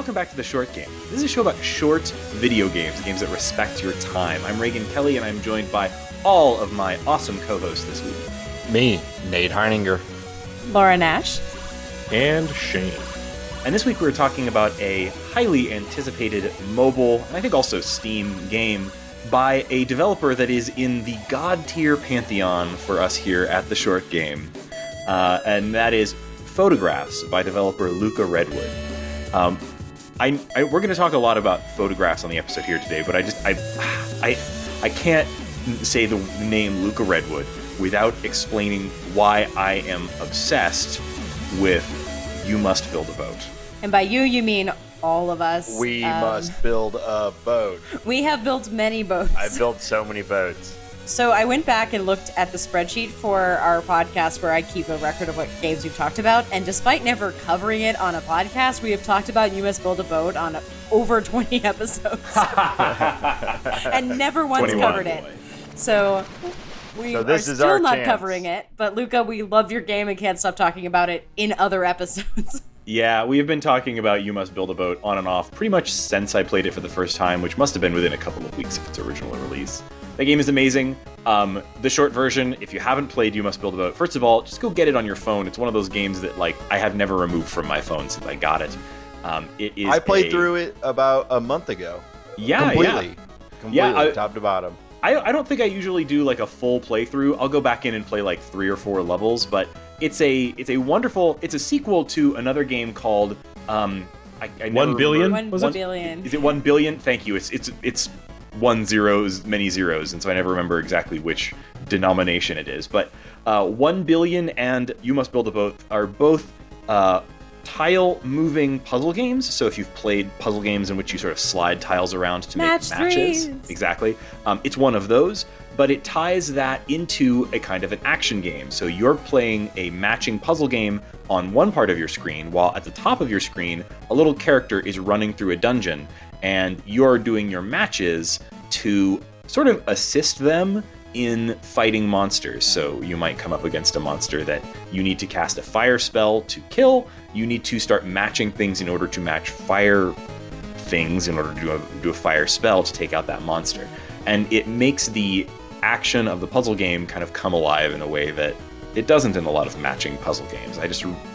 welcome back to The Short Game. This is a show about short video games that respect your time. I'm Raygan Kelly, and I'm joined by all of my awesome co-hosts this week. Me, Nate Heininger. Laura Nash. And Shane. And this week we're talking about a highly anticipated mobile, and I think also Steam game, by a developer that is in the god-tier pantheon for us here at The Short Game. And that is Photographs by developer Luca Redwood. We're going to talk a lot about Photographs on the episode here today, but I can't say the name Luca Redwood without explaining why I am obsessed with You Must Build a Boat. And by you mean all of us. We must build a boat. We have built many boats. I've built so many boats. So I went back and looked at the spreadsheet for our podcast where I keep a record of what games we've talked about. And despite never covering it on a podcast, we have talked about You Must Build a Boat on over 20 episodes. And never once 21, covered it. So we are still not covering it. But Luca, we love your game and can't stop talking about it in other episodes. Yeah, we have been talking about You Must Build a Boat on and off pretty much since I played it for the first time, which must have been within a couple of weeks of its original release. The game is amazing. The short version, if you haven't played You Must Build a Boat, first of all, just go get it on your phone. It's one of those games that I have never removed from my phone since I got it. I played through it about a month ago. Yeah, completely, top to bottom. I don't think I usually do a full playthrough. I'll go back in and play 3 or 4 levels, but it's a sequel to another game called 1 billion? 1 billion. Is it 1 billion? Thank you. It's 1 zeros, many zeros, and so I never remember exactly which denomination it is. But 1 billion and You Must Build a Boat are both tile-moving puzzle games. So if you've played puzzle games in which you sort of slide tiles around to make matches, exactly, it's one of those. But it ties that into a kind of an action game. So you're playing a matching puzzle game on one part of your screen, while at the top of your screen, a little character is running through a dungeon, and you're doing your matches to sort of assist them in fighting monsters. So you might come up against a monster that you need to cast a fire spell to kill. You need to start matching things in order to match fire things in order to do a fire spell to take out that monster. And it makes the action of the puzzle game kind of come alive in a way that it doesn't in a lot of matching puzzle games. I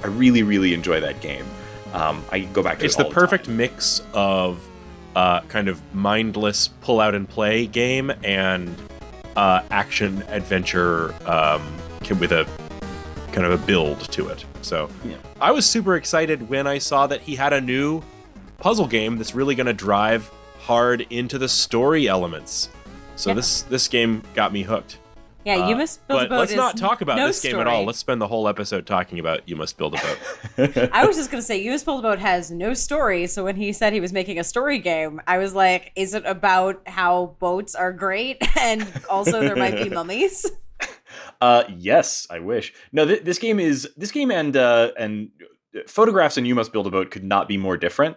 really, really enjoy that game. I go back to it all the time. It's the perfect mix of kind of mindless pull out and play game and action adventure with a kind of a build to it. So yeah. I was super excited when I saw that he had a new puzzle game that's really going to drive hard into the story elements. So this game got me hooked. Yeah, You Must Build a Boat. But let's not talk about this story. game at all. Let's spend the whole episode talking about You Must Build a Boat. I was just going to say, You Must Build a Boat has no story. So when he said he was making a story game, I was like, is it about how boats are great and also there might be mummies? Yes, I wish. No, this game and Photographs and You Must Build a Boat could not be more different.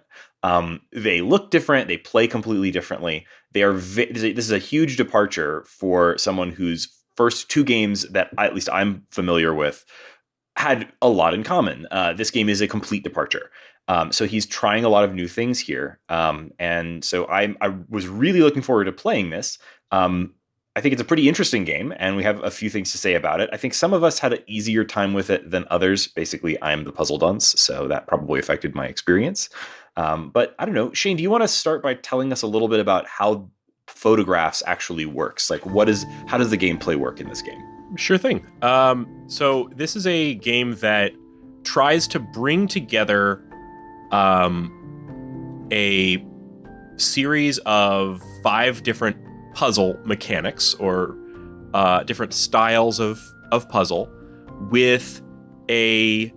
They look different. They play completely differently. This is a huge departure for someone whose first 2 games that at least I'm familiar with had a lot in common. This game is a complete departure. So he's trying a lot of new things here. And so I was really looking forward to playing this. I think it's a pretty interesting game, and we have a few things to say about it. I think some of us had an easier time with it than others. Basically, I'm the puzzle dunce, so that probably affected my experience. But I don't know. Shane, do you want to start by telling us a little bit about how Photographs actually works? How does the gameplay work in this game? Sure thing. So this is a game that tries to bring together a series of 5 different puzzle mechanics or different styles of puzzle with a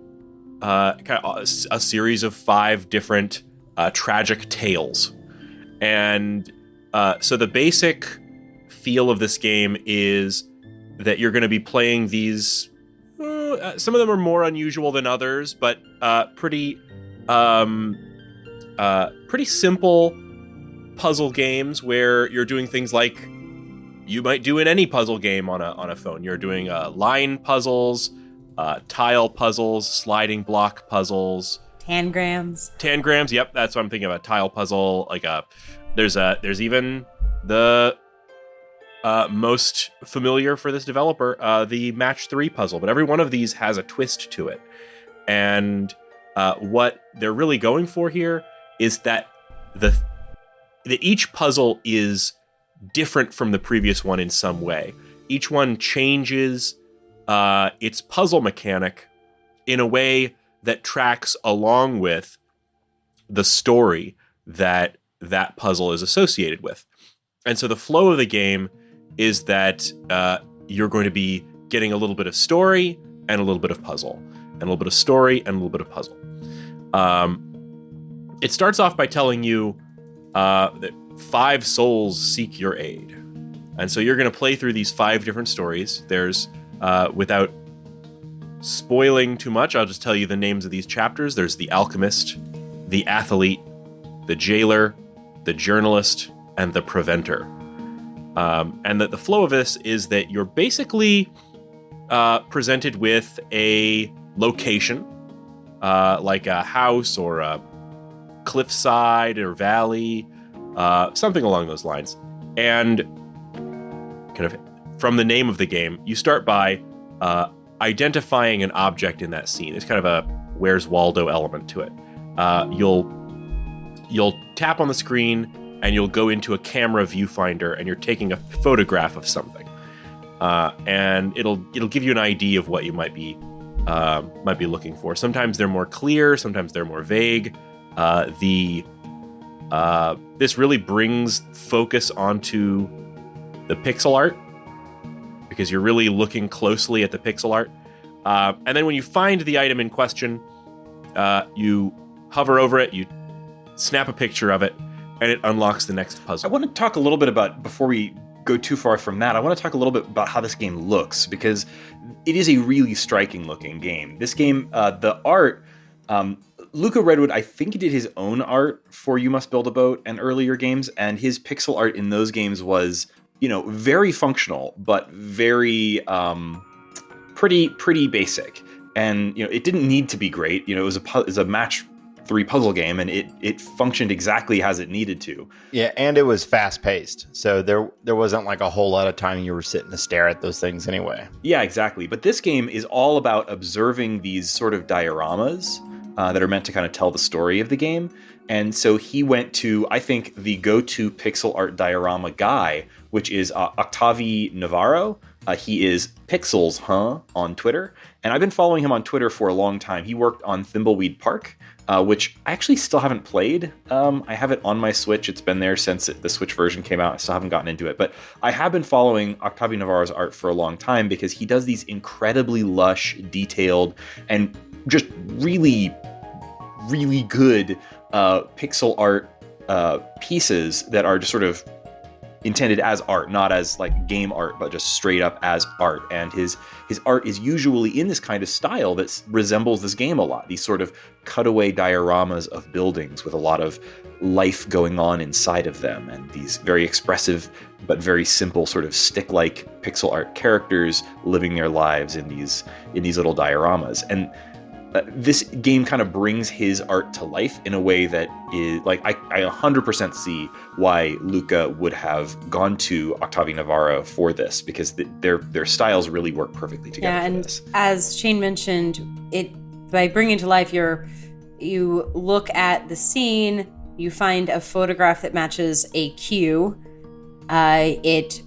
series of 5 different tragic tales. And so the basic feel of this game is that you're going to be playing these. Some of them are more unusual than others, but pretty simple puzzle games where you're doing things like you might do in any puzzle game on a phone. You're doing line puzzles, tile puzzles, sliding block puzzles, Tangrams. Yep, that's what I'm thinking about. Tile puzzle. There's even the most familiar for this developer, the Match 3 puzzle. But every one of these has a twist to it. And what they're really going for here is that each puzzle is different from the previous one in some way. Each one changes its puzzle mechanic in a way that tracks along with the story that puzzle is associated with. And so the flow of the game is that you're going to be getting a little bit of story and a little bit of puzzle, and a little bit of story and a little bit of puzzle. It starts off by telling you that 5 souls seek your aid. And so you're going to play through these 5 different stories. There's, without spoiling too much, I'll just tell you the names of these chapters. There's the alchemist, the athlete, the jailer, the journalist, and the preventer. And that the flow of this is that you're basically presented with a location, like a house or a cliffside or valley, something along those lines. And kind of from the name of the game, you start by identifying an object in that scene. It's kind of a Where's Waldo element to it. You'll tap on the screen and you'll go into a camera viewfinder and you're taking a photograph of something. And it'll give you an idea of what you might be looking for. Sometimes they're more clear, sometimes they're more vague. This really brings focus onto the pixel art, because you're really looking closely at the pixel art. And then when you find the item in question, you hover over it, you snap a picture of it, and it unlocks the next puzzle. I want to talk a little bit about, before we go too far from that, I want to talk a little bit about how this game looks, because it is a really striking looking game. This game, the art, Luca Redwood, I think he did his own art for You Must Build a Boat and earlier games, and his pixel art in those games was, very functional, but very pretty basic. And it didn't need to be great. It was a match 3 puzzle game, and it functioned exactly as it needed to. Yeah, and it was fast paced, so there wasn't like a whole lot of time you were sitting to stare at those things anyway. Yeah, exactly. But this game is all about observing these sort of dioramas that are meant to kind of tell the story of the game. And so he went to, I think, the go-to pixel art diorama guy, which is Octavi Navarro. He is Pixels, on Twitter. And I've been following him on Twitter for a long time. He worked on Thimbleweed Park, which I actually still haven't played. I have it on my Switch. It's been there since the Switch version came out. I still haven't gotten into it. But I have been following Octavi Navarro's art for a long time, because he does these incredibly lush, detailed, and just really, really good pixel art pieces that are just sort of intended as art, not as like game art, but just straight up as art. And his art is usually in this kind of style that resembles this game a lot. These sort of cutaway dioramas of buildings with a lot of life going on inside of them, and these very expressive but very simple sort of stick-like pixel art characters living their lives in these little dioramas. And this game kind of brings his art to life in a way that is like, I 100% see why Luca would have gone to Octavi Navarro for this, because their styles really work perfectly together. Yeah, and this. As Shane mentioned, by bringing to life, you look at the scene, you find a photograph that matches a cue. It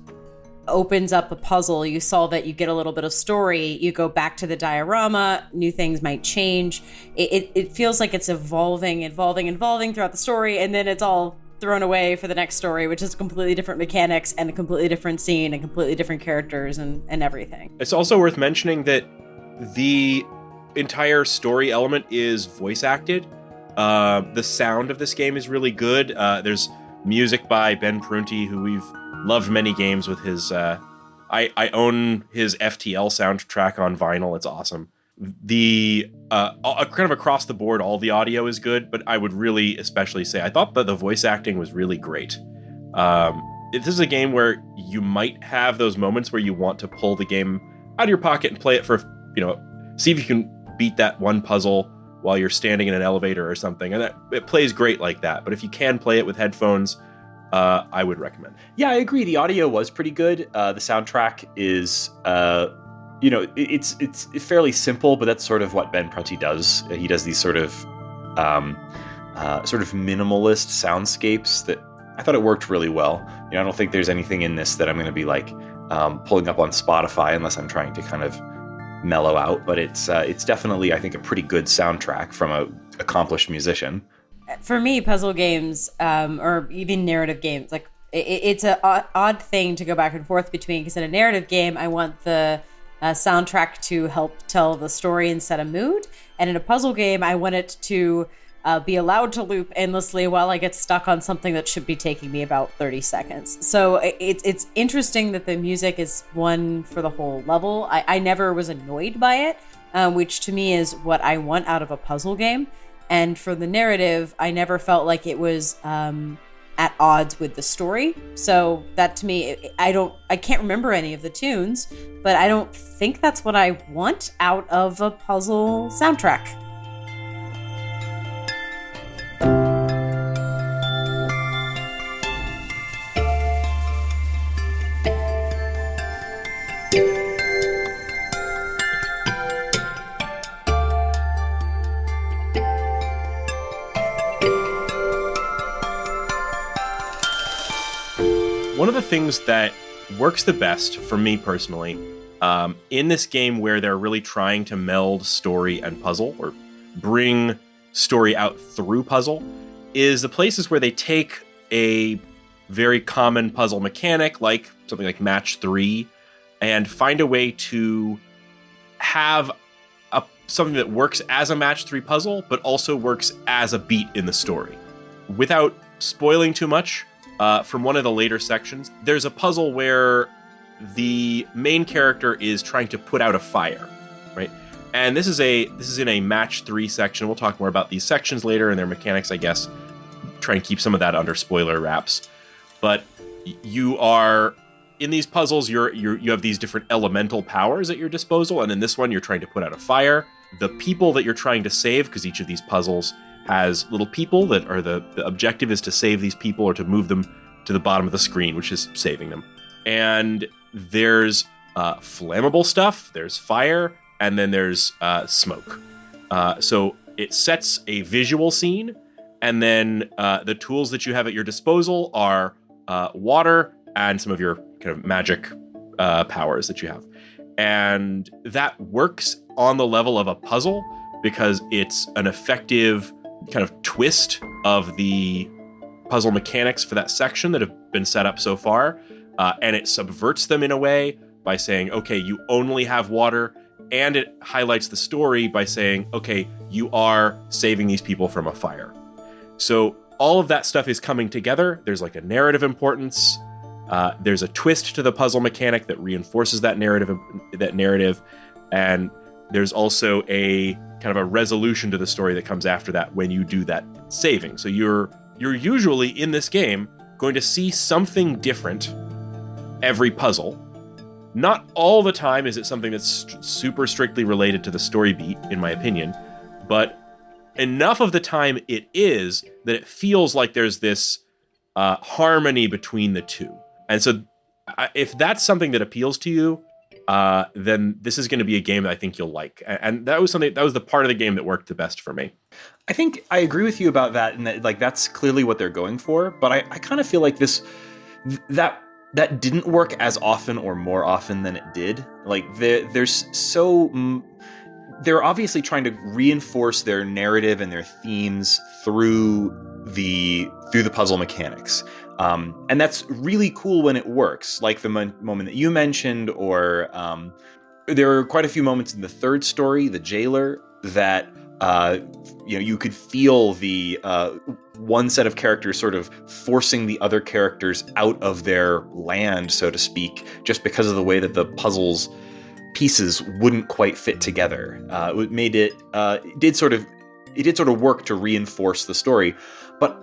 opens up a puzzle. You solve it, you get a little bit of story, you go back to the diorama, new things might change. It feels like it's evolving throughout the story, and then it's all thrown away for the next story, which is completely different mechanics and a completely different scene and completely different characters and everything. It's also worth mentioning that the entire story element is voice acted. The sound of this game is really good. There's music by Ben Prunty, who we've loved many games with his I own his FTL soundtrack on vinyl. It's awesome. The kind of across the board, all the audio is good, but I would really especially say I thought that the voice acting was really great. This is a game where you might have those moments where you want to pull the game out of your pocket and play it for, see if you can beat that one puzzle while you're standing in an elevator or something, and it plays great like that. But if you can play it with headphones, I would recommend. Yeah, I agree. The audio was pretty good. The soundtrack is, it's fairly simple, but that's sort of what Ben Prunty does. He does these sort of minimalist soundscapes that I thought it worked really well. I don't think there's anything in this that I'm going to be like pulling up on Spotify unless I'm trying to kind of mellow out. But it's definitely, I think, a pretty good soundtrack from an accomplished musician. For me, puzzle games or even narrative games, like it's an odd thing to go back and forth between, because in a narrative game, I want the soundtrack to help tell the story and set a mood. And in a puzzle game, I want it to be allowed to loop endlessly while I get stuck on something that should be taking me about 30 seconds. So it's interesting that the music is one for the whole level. I never was annoyed by it, which to me is what I want out of a puzzle game. And for the narrative, I never felt like it was at odds with the story. So that to me, I can't remember any of the tunes, but I don't think that's what I want out of a puzzle soundtrack. One of the things that works the best for me personally, in this game where they're really trying to meld story and puzzle, or bring story out through puzzle, is the places where they take a very common puzzle mechanic, like something like Match 3, and find a way to have something that works as a Match 3 puzzle, but also works as a beat in the story. Without spoiling too much, from one of the later sections, there's a puzzle where the main character is trying to put out a fire, right? And this is in a Match 3 section. We'll talk more about these sections later and their mechanics, I guess. Try and keep some of that under spoiler wraps. But you are in these puzzles. You have these different elemental powers at your disposal, and in this one, you're trying to put out a fire. The people that you're trying to save, because each of these puzzles has little people that are the objective is to save these people or to move them to the bottom of the screen, which is saving them. And there's flammable stuff, there's fire, and then there's smoke. So it sets a visual scene, and then the tools that you have at your disposal are water and some of your kind of magic powers that you have. And that works on the level of a puzzle because it's an effective kind of twist of the puzzle mechanics for that section that have been set up so far. And it subverts them in a way by saying, okay, you only have water, and it highlights the story by saying, okay, you are saving these people from a fire. So all of that stuff is coming together. There's like a narrative importance. There's a twist to the puzzle mechanic that reinforces that narrative. And there's also a kind of a resolution to the story that comes after that when you do that saving. So you're usually in this game going to see something different every puzzle. Not all the time is it something that's super strictly related to the story beat, in my opinion, but enough of the time it is that it feels like there's this harmony between the two. And so if that's something that appeals to you, then this is going to be a game that I think you'll like. And that was the part of the game that worked the best for me. I think I agree with you about that, and that like that's clearly what they're going for. But I kind of feel like that didn't work as often or more often than it did. Like they're obviously trying to reinforce their narrative and their themes through the puzzle mechanics. And that's really cool when it works, like the moment that you mentioned, or there are quite a few moments in the third story, The Jailer, that you could feel the one set of characters sort of forcing the other characters out of their land, so to speak, just because of the way that the puzzle's pieces wouldn't quite fit together. It did sort of work to reinforce the story, but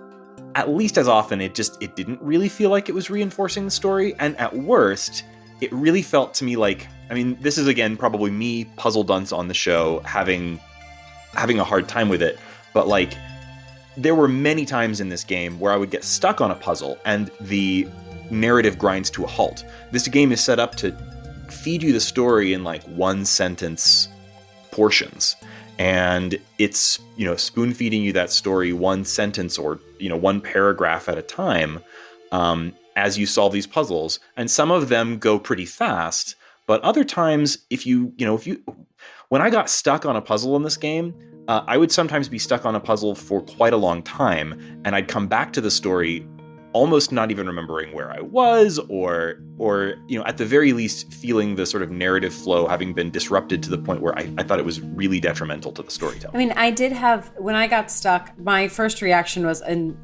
at least as often, it didn't really feel like it was reinforcing the story. And at worst, it really felt to me like, I mean, this is again, probably me, puzzle dunce on the show, having having a hard time with it, but like there were many times in this game where I would get stuck on a puzzle and the narrative grinds to a halt. This game is set up to feed you the story in like one sentence portions, and it's, you know, spoon feeding you that story one sentence or, you know, one paragraph at a time as you solve these puzzles. And some of them go pretty fast, but other times when I got stuck on a puzzle in this game, I would sometimes be stuck on a puzzle for quite a long time, and I'd come back to the story almost not even remembering where I was, or you know, at the very least feeling the sort of narrative flow having been disrupted to the point where I thought it was really detrimental to the storytelling. I mean, I did have, when I got stuck, my first reaction was, and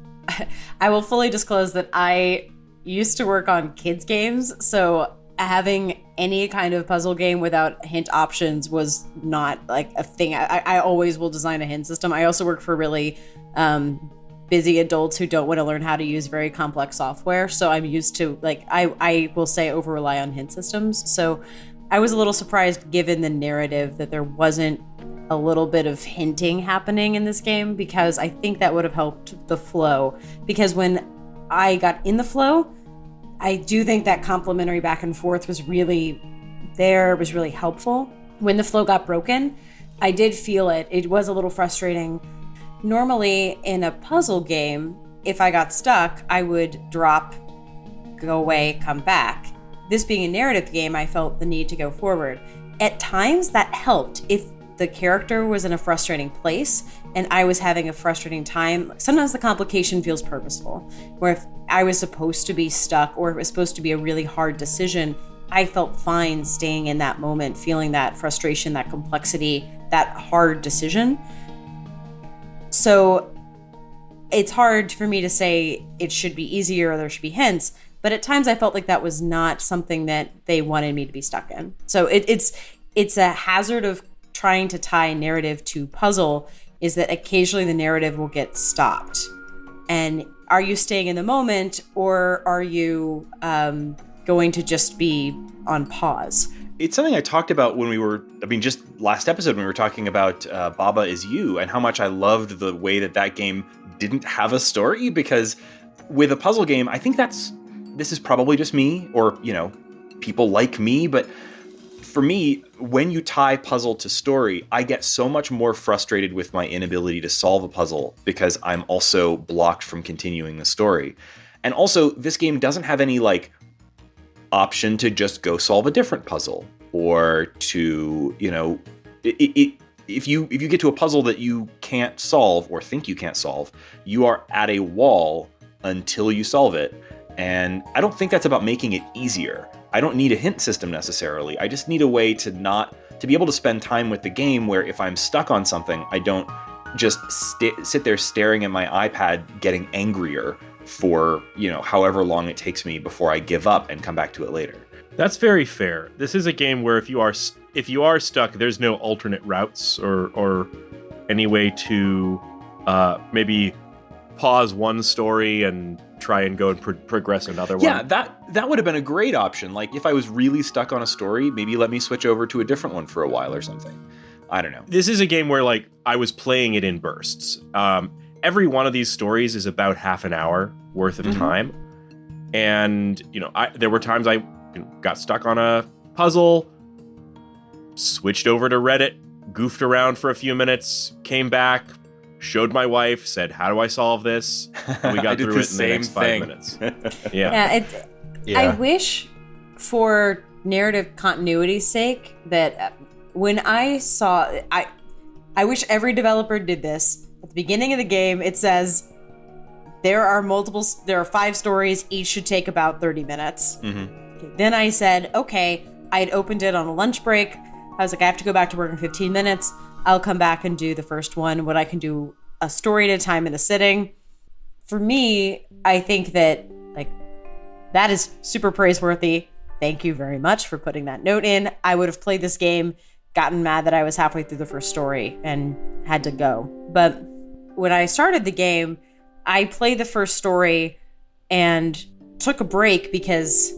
I will fully disclose that I used to work on kids games, so having any kind of puzzle game without hint options was not like a thing. I always will design a hint system. I also work for really busy adults who don't want to learn how to use very complex software. So I'm used to, like, I will say over rely on hint systems. So I was a little surprised given the narrative that there wasn't a little bit of hinting happening in this game, because I think that would have helped the flow. Because when I got in the flow, I do think that complimentary back and forth was really there, was really helpful. When the flow got broken, I did feel it. It was a little frustrating. Normally in a puzzle game, if I got stuck, I would drop, go away, come back. This being a narrative game, I felt the need to go forward. At times that helped. If the character was in a frustrating place and I was having a frustrating time, sometimes the complication feels purposeful, where if I was supposed to be stuck or it was supposed to be a really hard decision, I felt fine staying in that moment, feeling that frustration, that complexity, that hard decision. So it's hard for me to say it should be easier or there should be hints, but at times I felt like that was not something that they wanted me to be stuck in. So it's a hazard of trying to tie narrative to puzzle, is that occasionally the narrative will get stopped. And are you staying in the moment, or are you going to just be on pause? It's something I talked about when just last episode when we were talking about Baba Is You, and how much I loved the way that game didn't have a story, because with a puzzle game, I think this is probably just me, or, you know, people like me, but for me, when you tie puzzle to story, I get so much more frustrated with my inability to solve a puzzle because I'm also blocked from continuing the story. And also, this game doesn't have any, like, option to just go solve a different puzzle, or to, you know, if you get to a puzzle that you can't solve or think you can't solve, you are at a wall until you solve it. And I don't think that's about making it easier. I don't need a hint system necessarily. I just need a way to be able to spend time with the game where if I'm stuck on something, I don't just sit there staring at my iPad getting angrier for, you know, however long it takes me before I give up and come back to it later. That's very fair. This is a game where if you are stuck, there's no alternate routes or any way to maybe pause one story and try and go and progress another one. Yeah, that would have been a great option. Like, if I was really stuck on a story, maybe let me switch over to a different one for a while or something. I don't know. This is a game where, like, I was playing it in bursts. Every one of these stories is about half an hour worth of time. And, you know, there were times I got stuck on a puzzle, switched over to Reddit, goofed around for a few minutes, came back, showed my wife, said, "How do I solve this?" And we got through it in the next 5 minutes. Yeah. I wish, for narrative continuity's sake, that when I saw, I wish every developer did this. At the beginning of the game, it says there are 5 stories, each should take about 30 minutes. Then I said, okay, I had opened it on a lunch break. I was like, I have to go back to work in 15 minutes. I'll come back and do the first one, when I can do a story at a time in a sitting. For me, I think that, like, that is super praiseworthy. Thank you very much for putting that note in. I would have played this game, gotten mad that I was halfway through the first story, and had to go. But when I started the game, I played the first story and took a break because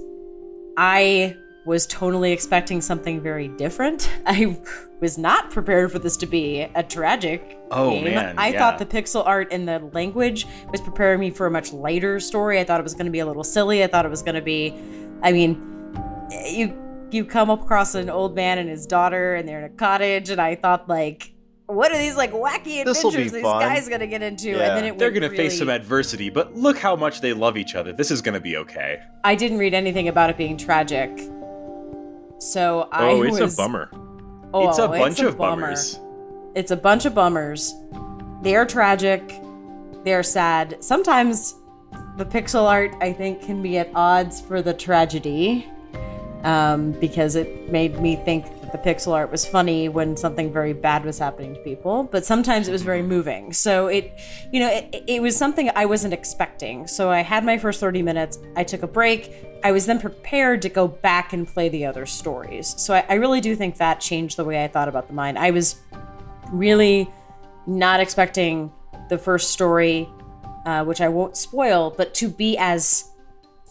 I was totally expecting something very different. I was not prepared for this to be a tragic game. Man, I thought the pixel art and the language was preparing me for a much lighter story. I thought it was going to be a little silly. I thought it was going to be, I mean, you come across an old man and his daughter, and they're in a cottage, and I thought, like, what are these like wacky adventures these guys gonna get into? Yeah. And then they're gonna face some adversity, but look how much they love each other. This is gonna be okay. I didn't read anything about it being tragic, so it's a bummer. Oh, it's a bunch of bummer. bummers. It's a bunch of bummers. They are tragic. They are sad. Sometimes the pixel art, I think, can be at odds for the tragedy, because it made me think that the pixel art was funny when something very bad was happening to people, but sometimes it was very moving. So it was something I wasn't expecting. So I had my first 30 minutes. I took a break. I was then prepared to go back and play the other stories. So I really do think that changed the way I thought about the mine. I was really not expecting the first story, which I won't spoil, but to be as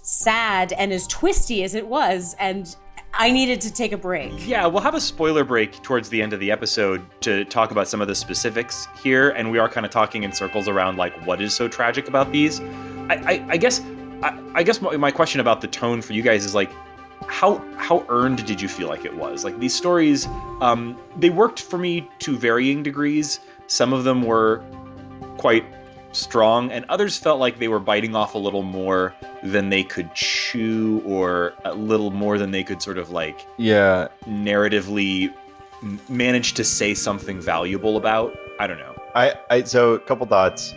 sad and as twisty as it was, and I needed to take a break. Yeah, we'll have a spoiler break towards the end of the episode to talk about some of the specifics here, and we are kind of talking in circles around like what is so tragic about these. I guess my question about the tone for you guys is like, how earned did you feel like it was? Like these stories, they worked for me to varying degrees. Some of them were quite strong, and others felt like they were biting off a little more than they could chew, or a little more than they could sort of like narratively manage to say something valuable about. I don't know. So a couple thoughts.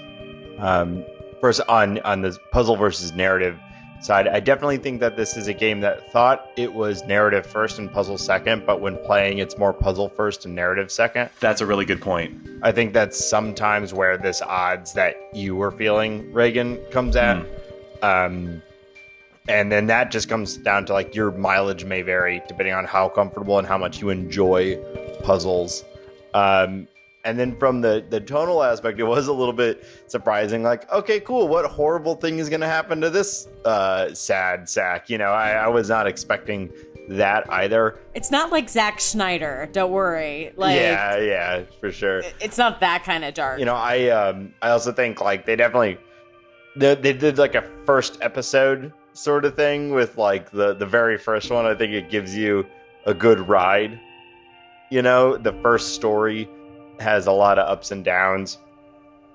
First, on the puzzle versus narrative side, I definitely think that this is a game that thought it was narrative first and puzzle second, but when playing, it's more puzzle first and narrative second. That's a really good point. I think that's sometimes where this odds that you were feeling, Raygan, comes at. And then that just comes down to like your mileage may vary depending on how comfortable and how much you enjoy puzzles. And then from the tonal aspect, it was a little bit surprising. Like, okay, cool. What horrible thing is going to happen to this sad sack? You know, I was not expecting that either. It's not like Zack Snyder. Don't worry. Like, yeah, for sure. It's not that kind of dark. You know, I also think like they did like a first episode sort of thing with like the very first one. I think it gives you a good ride. You know, the first story has a lot of ups and downs,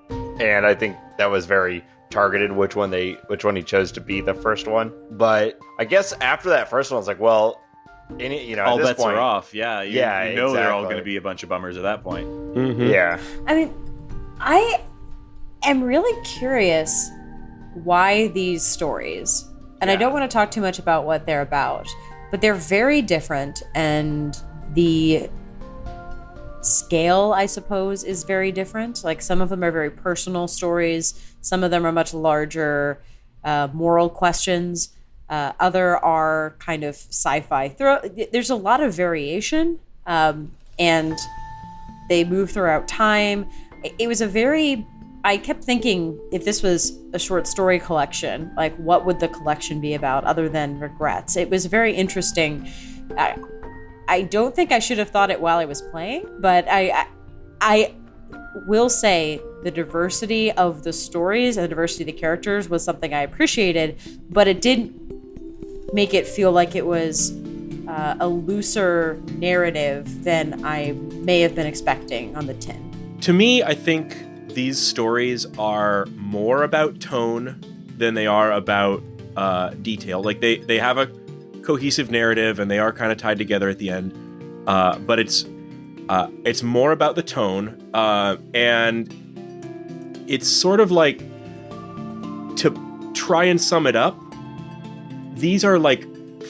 and I think that was very targeted which one he chose to be the first one. But I guess after that first one, it's like, well, all at this bets point, are off. Yeah, you know they're all going to be a bunch of bummers at that point. Mm-hmm. Yeah, I mean, I am really curious why these stories, and I don't want to talk too much about what they're about, but they're very different, and the scale, I suppose, is very different. Like some of them are very personal stories, some of them are much larger moral questions, other are kind of sci-fi. There's a lot of variation, and they move throughout time. It was I kept thinking, if this was a short story collection, like what would the collection be about other than regrets? It was very interesting. I don't think I should have thought it while I was playing, but I will say the diversity of the stories and the diversity of the characters was something I appreciated, but it didn't make it feel like it was a looser narrative than I may have been expecting on the tin. To me, I think these stories are more about tone than they are about detail. Like they have a cohesive narrative and they are kind of tied together at the end, but it's more about the tone, and it's sort of like, to try and sum it up, these are like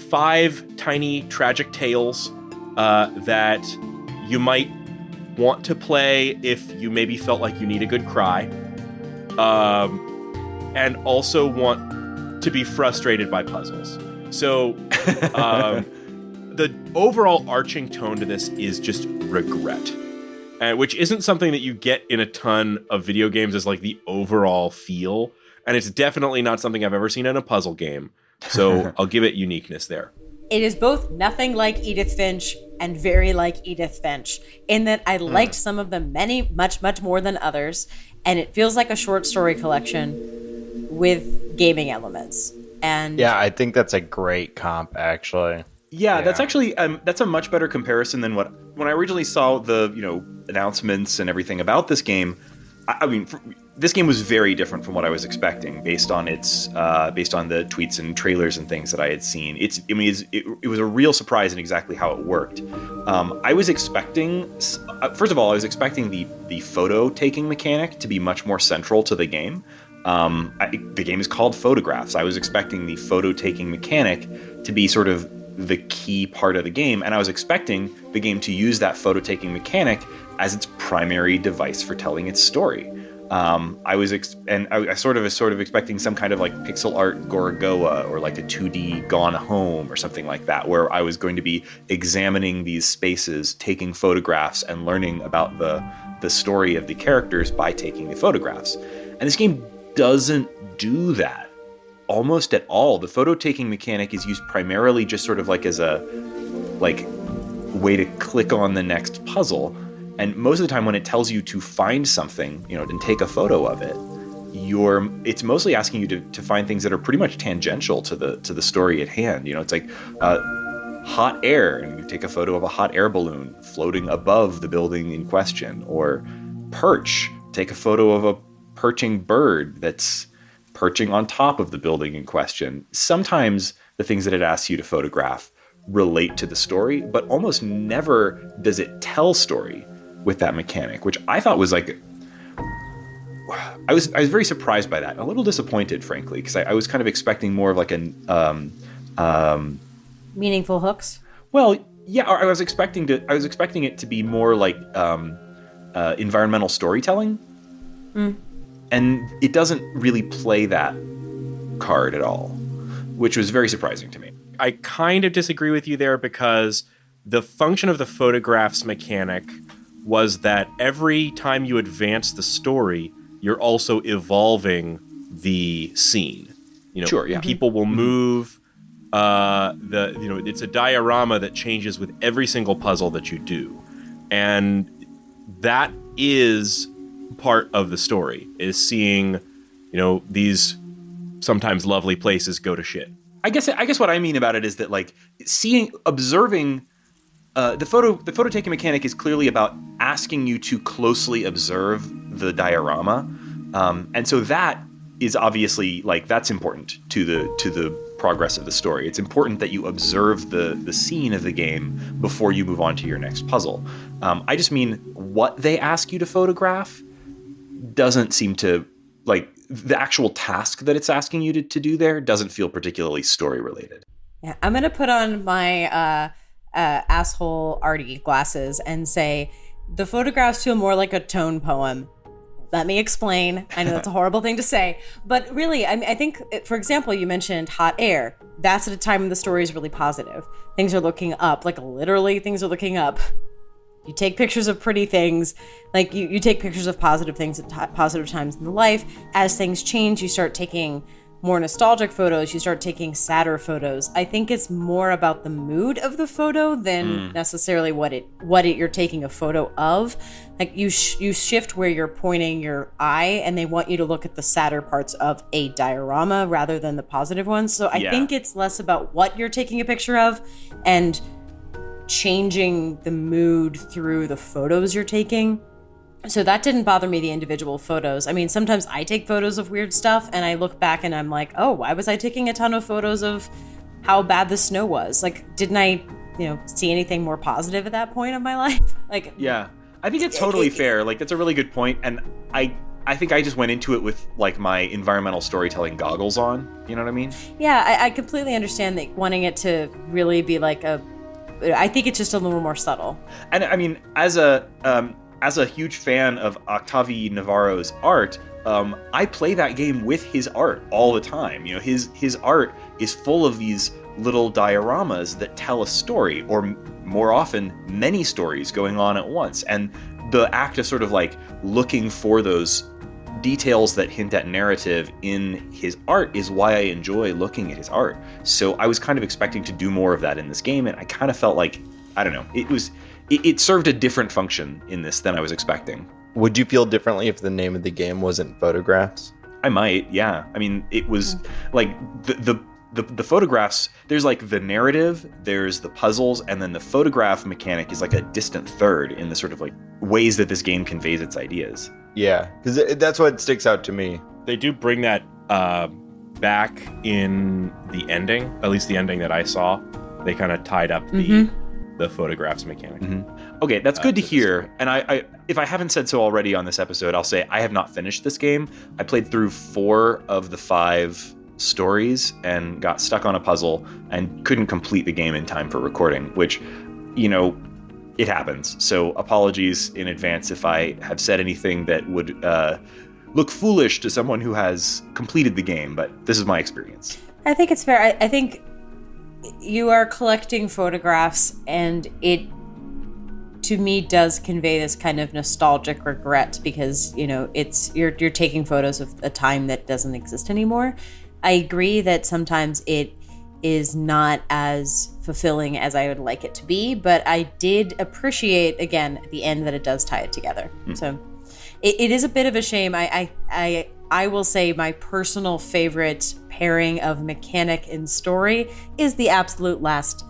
5 tiny tragic tales that you might want to play if you maybe felt like you need a good cry, and also want to be frustrated by puzzles. So the overall arching tone to this is just regret, which isn't something that you get in a ton of video games as like the overall feel. And it's definitely not something I've ever seen in a puzzle game. So I'll give it uniqueness there. It is both nothing like Edith Finch and very like Edith Finch, in that I liked some of them much more than others, and it feels like a short story collection with gaming elements. And yeah, I think that's a great comp, actually. Yeah, that's actually that's a much better comparison than when I originally saw the announcements and everything about this game. I mean, this game was very different from what I was expecting based on the tweets and trailers and things that I had seen. It was a real surprise in exactly how it worked. I was expecting, first of all, I was expecting the photo taking mechanic to be much more central to the game. The game is called Photographs. I was expecting the photo taking mechanic to be sort of the key part of the game, and I was expecting the game to use that photo taking mechanic as its primary device for telling its story. I was sort of expecting some kind of like pixel art Gorogoa or like a 2D Gone Home or something like that, where I was going to be examining these spaces, taking photographs, and learning about the story of the characters by taking the photographs. And this game doesn't do that almost at all. The photo taking mechanic is used primarily just sort of like as a way to click on the next puzzle. And most of the time when it tells you to find something, and take a photo of it, it's mostly asking you to find things that are pretty much tangential to the story at hand. It's like hot air, and you take a photo of a hot air balloon floating above the building in question, or perch, take a photo of a perching bird that's perching on top of the building in question. Sometimes the things that it asks you to photograph relate to the story, but almost never does it tell story with that mechanic, which I thought was like, I was very surprised by that. A little disappointed, frankly, because I was kind of expecting more of like meaningful hooks. Well, yeah, I was expecting it to be more like environmental storytelling, and it doesn't really play that card at all, which was very surprising to me. I kind of disagree with you there, because the function of the photographs mechanic was that every time you advance the story, you're also evolving the scene. Sure, yeah. People will move. It's a diorama that changes with every single puzzle that you do, and that is part of the story, is seeing, these sometimes lovely places go to shit. I guess what I mean about it is that like observing. The photo taking mechanic is clearly about asking you to closely observe the diorama, and so that is obviously that's important to the progress of the story. It's important that you observe the scene of the game before you move on to your next puzzle. I just mean what they ask you to photograph doesn't seem to, the actual task that it's asking you to do there doesn't feel particularly story related. Yeah, I'm gonna put on my asshole arty glasses and say the photographs feel more like a tone poem. Let me explain. I know that's a horrible thing to say, but really, I think, for example, you mentioned hot air. That's at a time when the story is really positive. Things are looking up, literally things are looking up. You take pictures of pretty things, you take pictures of positive things at positive times in the life. As things change, you start taking more nostalgic photos, you start taking sadder photos. I think it's more about the mood of the photo than necessarily what you're taking a photo of. You shift where you're pointing your eye, and they want you to look at the sadder parts of a diorama rather than the positive ones. So I think it's less about what you're taking a picture of and changing the mood through the photos you're taking. So that didn't bother me, the individual photos. I mean, sometimes I take photos of weird stuff and I look back and I'm like, oh, why was I taking a ton of photos of how bad the snow was? Didn't I, see anything more positive at that point of my life? Yeah, I think it's totally fair. That's a really good point. And I think I just went into it with my environmental storytelling goggles on. You know what I mean? Yeah, I completely understand that wanting it to really be I think it's just a little more subtle. And I mean, as a huge fan of Octavi Navarro's art, I play that game with his art all the time. His art is full of these little dioramas that tell a story, or more often, many stories going on at once. And the act of sort of looking for those details that hint at narrative in his art is why I enjoy looking at his art. So I was kind of expecting to do more of that in this game, and I kind of felt like, I don't know, it served a different function in this than I was expecting. Would you feel differently if the name of the game wasn't Photographs? I might, yeah. I mean, it was like the photographs, there's like the narrative, there's the puzzles, and then the photograph mechanic is like a distant third in the sort of like ways that this game conveys its ideas. Yeah, because that's what sticks out to me. They do bring that back in the ending, at least the ending that I saw. They kind of tied up the photographs mechanic. Okay, that's good to hear. And I if I haven't said so already on this episode, I'll say I have not finished this game. I played through 4 of the 5 stories and got stuck on a puzzle and couldn't complete the game in time for recording, which, you know, it happens. So apologies in advance if I have said anything that would look foolish to someone who has completed the game, but this is my experience. I think it's fair. I think you are collecting photographs, and it, to me, does convey this kind of nostalgic regret because, you know, it's you're taking photos of a time that doesn't exist anymore. I agree that sometimes it is not as fulfilling as I would like it to be, but I did appreciate, again, at the end that it does tie it together. So it is a bit of a shame. I will say my personal favorite pairing of mechanic and story is the absolute last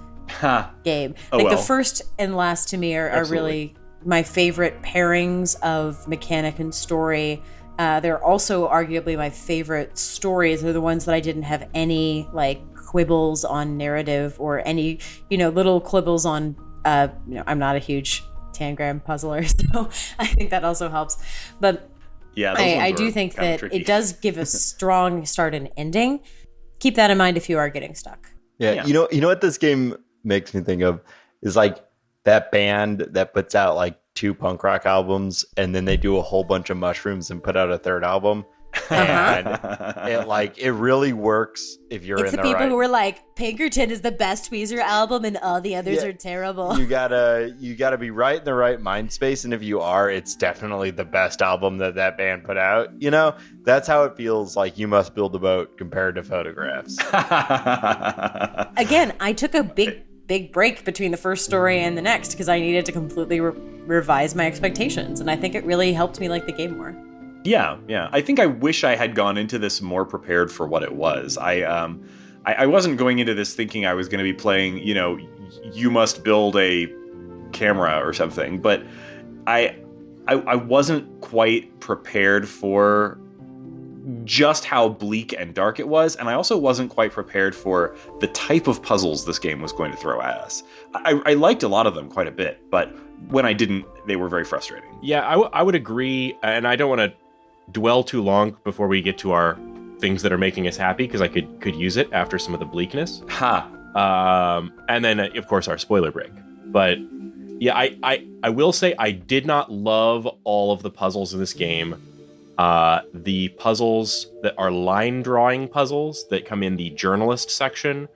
game. The first and last to me are really my favorite pairings of mechanic and story. They're also arguably my favorite stories. They're the ones that I didn't have any like quibbles on narrative or any, you know, little quibbles on, you know, I'm not a huge Tangram puzzler, so I think that also helps. But yeah, I do think that tricky. It does give a strong start and ending. Keep that in mind if you are getting stuck. Yeah. You know what this game makes me think of is like that band that puts out like 2 punk rock albums and then they do a whole bunch of mushrooms and put out a 3rd album. And it really works if you're in the people who were like, Pinkerton is the best Weezer album and all the others are terrible. You gotta be right in the right mind space, and if you are, it's definitely the best album that band put out. You know, that's how it feels like You Must Build a Boat compared to Photographs. Again, I took a big break between the first story and the next because I needed to completely revise my expectations, and I think it really helped me like the game more. Yeah. I think I wish I had gone into this more prepared for what it was. I wasn't going into this thinking I was going to be playing, you know, You Must Build a Camera or something, but I wasn't quite prepared for just how bleak and dark it was, and I also wasn't quite prepared for the type of puzzles this game was going to throw at us. I liked a lot of them quite a bit, but when I didn't, they were very frustrating. Yeah, I would agree, and I don't want to dwell too long before we get to our things that are making us happy, because I could use it after some of the bleakness. And then, of course, our spoiler break. But yeah, I will say I did not love all of the puzzles in this game. The puzzles that are line drawing puzzles that come in the journalist section,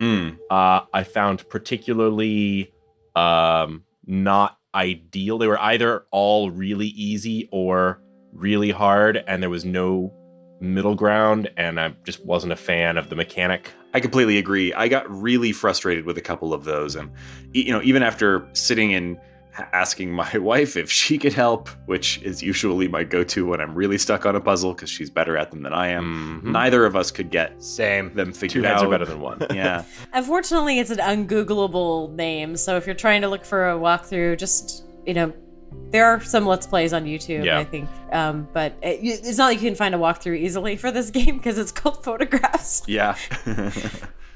I found particularly not ideal. They were either all really easy or really hard, and there was no middle ground, and I just wasn't a fan of the mechanic. I completely agree. I got really frustrated with a couple of those, and you know, even after sitting and asking my wife if she could help, which is usually my go-to when I'm really stuck on a puzzle because she's better at them than I am. Neither of us could get them figured out. 2 heads are better than 1. Yeah. Unfortunately, it's an ungoogleable name, so if you're trying to look for a walkthrough, just, you know, there are some Let's Plays on YouTube, I think, but it's not like you can find a walkthrough easily for this game because it's called Photographs. Yeah.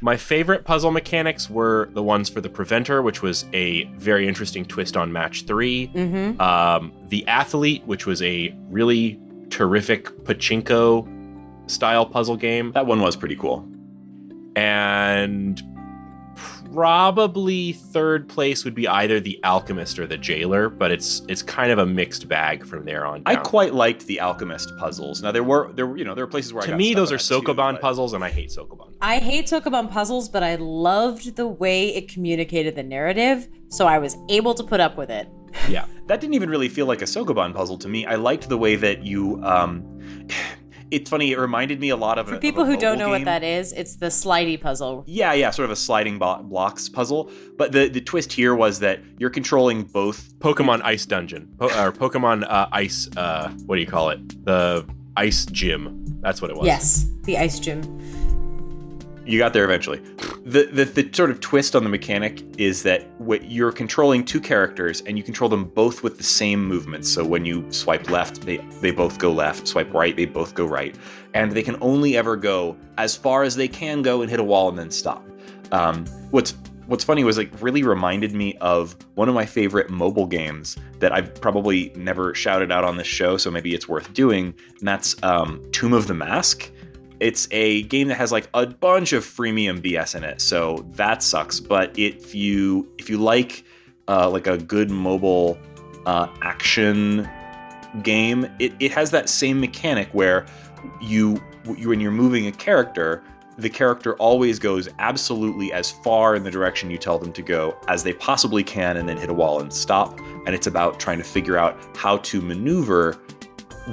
My favorite puzzle mechanics were the ones for the Preventer, which was a very interesting twist on Match 3. The Athlete, which was a really terrific pachinko-style puzzle game. That one was pretty cool. And probably 3rd place would be either the Alchemist or the Jailer, but it's kind of a mixed bag from there on down. I quite liked the Alchemist puzzles. Now there were places where to me those are Sokoban puzzles, and I hate Sokoban. I hate Sokoban puzzles, but I loved the way it communicated the narrative, so I was able to put up with it. Yeah. That didn't even really feel like a Sokoban puzzle to me. I liked the way that you it's funny, it reminded me a lot of For people who don't know what that is, it's the slidey puzzle. Yeah, sort of a sliding blocks puzzle. But the twist here was that you're controlling both Pokemon Ice Dungeon. Or Pokemon Ice, what do you call it? The Ice Gym. That's what it was. Yes, the Ice Gym. You got there eventually. The sort of twist on the mechanic is that you're controlling two characters and you control them both with the same movements. So when you swipe left, they both go left. Swipe right, they both go right. And they can only ever go as far as they can go and hit a wall and then stop. What's funny was like really reminded me of one of my favorite mobile games that I've probably never shouted out on this show, so maybe it's worth doing. And that's Tomb of the Mask. It's a game that has like a bunch of freemium BS in it, so that sucks. But if you like a good mobile action game, it has that same mechanic where you when you're moving a character, the character always goes absolutely as far in the direction you tell them to go as they possibly can, and then hit a wall and stop. And it's about trying to figure out how to maneuver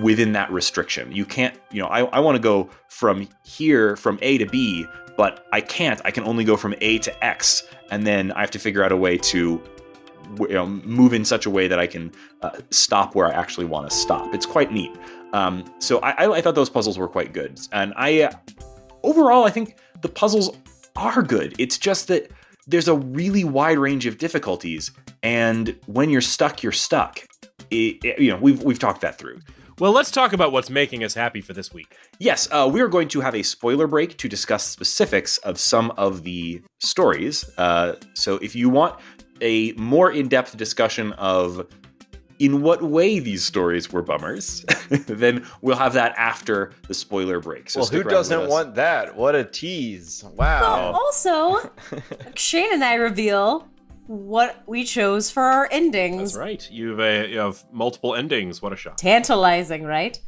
within that restriction. You can't, I want to go from here, from A to B, but I can't. I can only go from A to X, and then I have to figure out a way to move in such a way that I can stop where I actually want to stop. It's quite neat. So I thought those puzzles were quite good. And overall, I think the puzzles are good. It's just that there's a really wide range of difficulties, and when you're stuck, you're stuck. We've talked that through. Well, let's talk about what's making us happy for this week. Yes, we are going to have a spoiler break to discuss specifics of some of the stories. So if you want a more in-depth discussion of in what way these stories were bummers, then we'll have that after the spoiler break. So who doesn't want that? What a tease. Wow. Well, also, Shane and I reveal what we chose for our endings. That's right. You have multiple endings. What a shock. Tantalizing, right?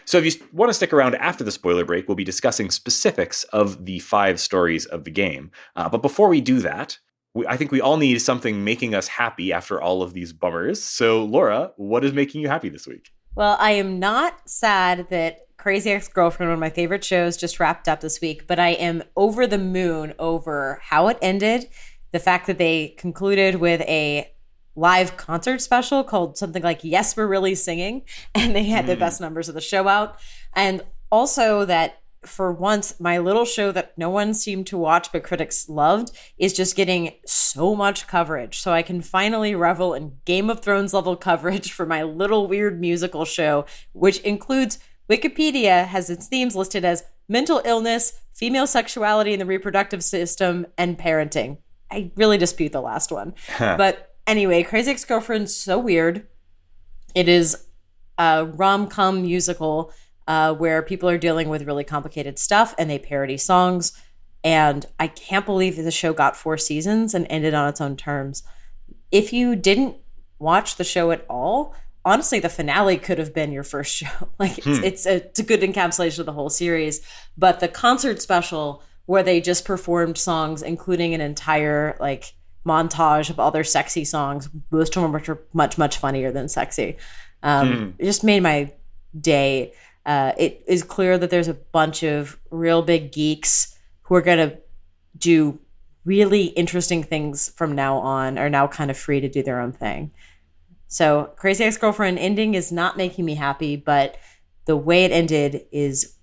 So if you want to stick around after the spoiler break, we'll be discussing specifics of the 5 stories of the game. But before we do that, I think we all need something making us happy after all of these bummers. So Laura, what is making you happy this week? Well, I am not sad that Crazy Ex-Girlfriend, one of my favorite shows, just wrapped up this week, but I am over the moon over how it ended. The fact that they concluded with a live concert special called something like Yes, We're Really Singing, and they had the best numbers of the show out. And also that for once, my little show that no one seemed to watch but critics loved is just getting so much coverage. So I can finally revel in Game of Thrones level coverage for my little weird musical show, which includes Wikipedia has its themes listed as mental illness, female sexuality in the reproductive system, and parenting. I really dispute the last one. But anyway, Crazy Ex-Girlfriend's so weird. It is a rom-com musical where people are dealing with really complicated stuff and they parody songs. And I can't believe that the show got 4 seasons and ended on its own terms. If you didn't watch the show at all, honestly, the finale could have been your first show. Like it's a good encapsulation of the whole series. But the concert special where they just performed songs, including an entire like montage of other sexy songs, most of which are much, much funnier than sexy. It just made my day. It is clear that there's a bunch of real big geeks who are going to do really interesting things from now on, are now kind of free to do their own thing. So Crazy Ex-Girlfriend ending is not making me happy, but the way it ended is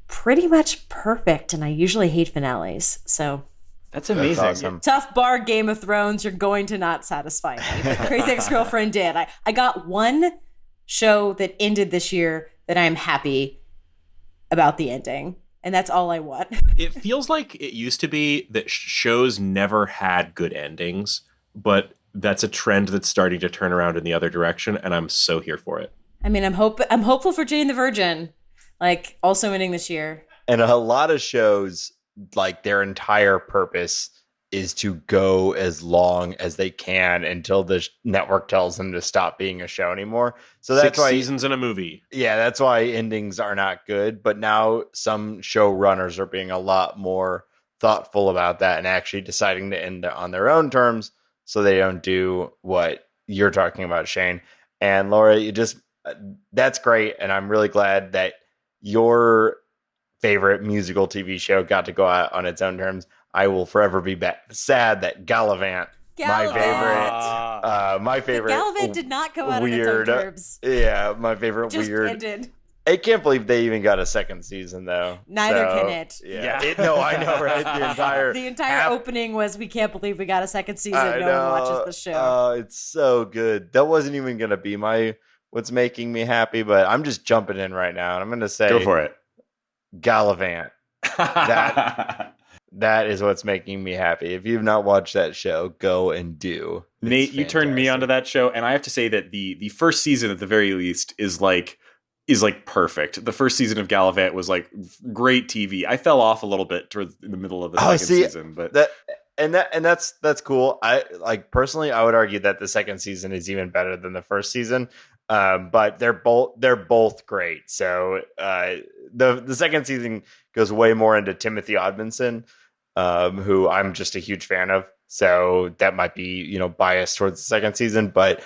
pretty much perfect, and I usually hate finales. So that's amazing. That's awesome. Tough bar, Game of Thrones, you're going to not satisfy me. But Crazy Ex-Girlfriend did. I got one show that ended this year that I'm happy about the ending, and that's all I want. It feels like it used to be that shows never had good endings, but that's a trend that's starting to turn around in the other direction, and I'm so here for it. I mean, I'm hopeful for Jane the Virgin, like also ending this year. And a lot of shows, like their entire purpose is to go as long as they can until the network tells them to stop being a show anymore. So that's 6 why seasons in a movie. Yeah, that's why endings are not good. But now some showrunners are being a lot more thoughtful about that and actually deciding to end on their own terms, so they don't do what you're talking about, Shane. And Laura, you just that's great, and I'm really glad that your favorite musical TV show got to go out on its own terms. I will forever be sad that Galavant, my favorite, Galavant did not go out on its own terms. Yeah, my favorite just weird. Ended. I can't believe they even got a second season, though. Neither can it. Yeah. No, I know, right? The entire opening was, we can't believe we got a second season. No one watches the show. Oh, it's so good. That wasn't even going to be what's making me happy, but I'm just jumping in right now, and I'm going to say... Go for it. Galavant. That is what's making me happy. If you've not watched that show, go and do. Nate, you turned me onto that show, and I have to say that the first season, at the very least, is like perfect. The first season of Galavant was like great TV. I fell off a little bit towards the middle of the second season, but that's cool. I like personally, I would argue that the second season is even better than the first season. But they're both great. So the second season goes way more into Timothy Odmanson, who I'm just a huge fan of. So that might be biased towards the second season, but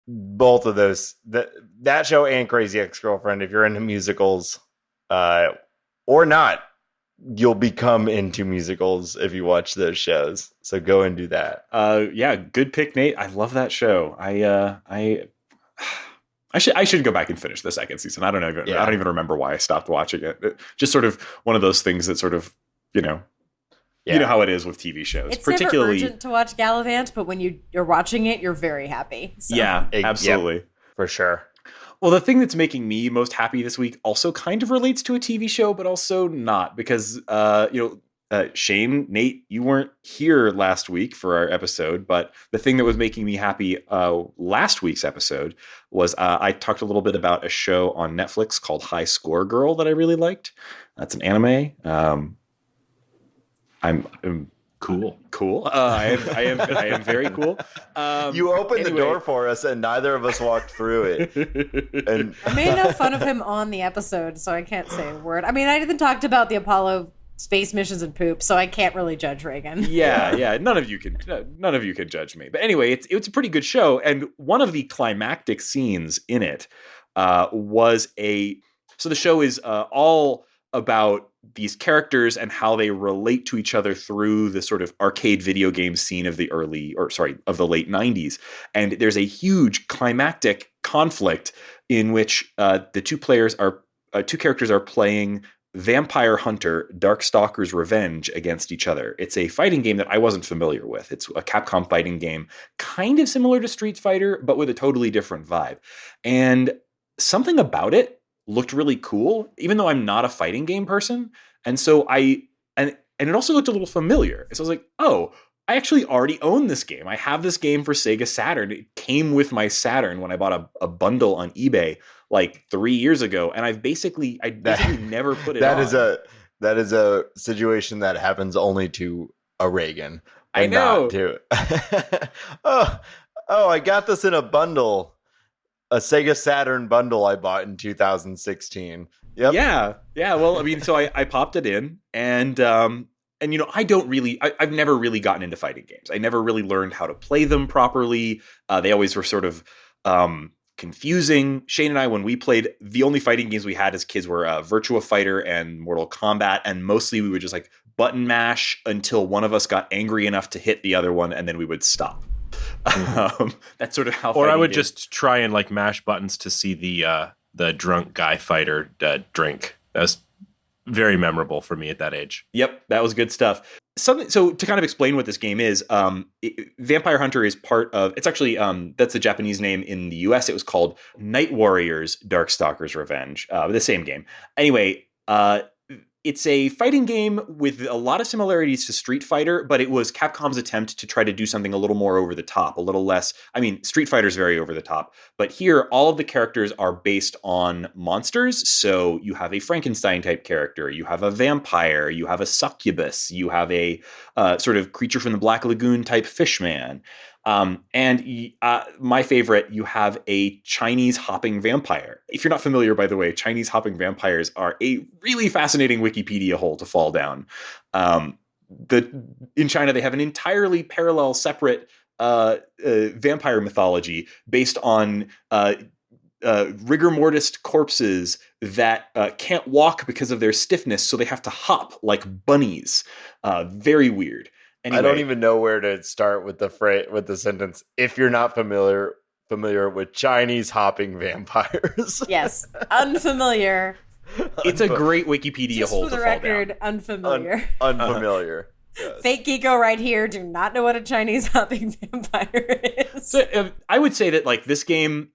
both of those, that show and Crazy Ex-Girlfriend, if you're into musicals or not, you'll become into musicals if you watch those shows. So go and do that. Yeah, good pick, Nate. I love that show. I should go back and finish the second season. I don't know. Yeah. I don't even remember why I stopped watching it. Just sort of one of those things that sort of, you know how it is with TV shows. It's particularly never urgent to watch Galavant, but when you're watching it, you're very happy. So. Yeah, absolutely. Yep, for sure. Well, the thing that's making me most happy this week also kind of relates to a TV show, but also not, because, Shane, Nate, you weren't here last week for our episode, but the thing that was making me happy last week's episode was I talked a little bit about a show on Netflix called High Score Girl that I really liked. That's an anime. I'm cool. I am very cool. You opened the door for us, and neither of us walked through it. And I made no fun of him on the episode, so I can't say a word. I mean, I even talked about the Apollo space missions and poop, so I can't really judge Raygan. Yeah. None of you can judge me. But anyway, it's a pretty good show, and one of the climactic scenes in it was so the show is all about these characters and how they relate to each other through the sort of arcade video game scene of the late 90s. And there's a huge climactic conflict in which the two characters are playing Vampire Hunter, Darkstalkers Revenge against each other. It's a fighting game that I wasn't familiar with. It's a Capcom fighting game, kind of similar to Street Fighter, but with a totally different vibe. And something about it looked really cool, even though I'm not a fighting game person. And so and it also looked a little familiar. So I was like, oh, I actually already own this game. I have this game for Sega Saturn. It came with my Saturn when I bought a bundle on eBay like 3 years ago. And I basically never put it on. That is a situation that happens only to a Raygan. I know. Not to I got this in a bundle. A Sega Saturn bundle I bought in 2016. Yep. Yeah. Well, I mean, so I popped it in, and I've never really gotten into fighting games. I never really learned how to play them properly. They always were sort of confusing. Shane and I, when we played, the only fighting games we had as kids were Virtua Fighter and Mortal Kombat, and mostly we would just like button mash until one of us got angry enough to hit the other one, and then we would stop. That's sort of how. Or I would just try and like mash buttons to see the drunk guy fighter drink. That's very memorable for me at that age. Yep, that was good stuff. So to kind of explain what this game is, Vampire Hunter is part of. It's actually that's the Japanese name. In the US, it was called Night Warriors: Darkstalkers Revenge. The same game. Anyway. It's a fighting game with a lot of similarities to Street Fighter, but it was Capcom's attempt to try to do something a little more over the top, a little less. I mean, Street Fighter is very over the top, but here all of the characters are based on monsters. So you have a Frankenstein type character, you have a vampire, you have a succubus, you have a sort of creature from the Black Lagoon type fishman. And my favorite, you have a Chinese hopping vampire. If you're not familiar, by the way, Chinese hopping vampires are a really fascinating Wikipedia hole to fall down. In China, they have an entirely parallel, separate vampire mythology based on rigor mortis corpses that can't walk because of their stiffness, so they have to hop like bunnies. Very weird. Anyway, I don't even know where to start with the sentence. If you're not familiar with Chinese hopping vampires. Yes, unfamiliar. It's a great Wikipedia Just hole for the to fall record, down. unfamiliar. Unfamiliar. Yes. Fake Geeko right here. Do not know what a Chinese hopping vampire is. So I would say that like this game,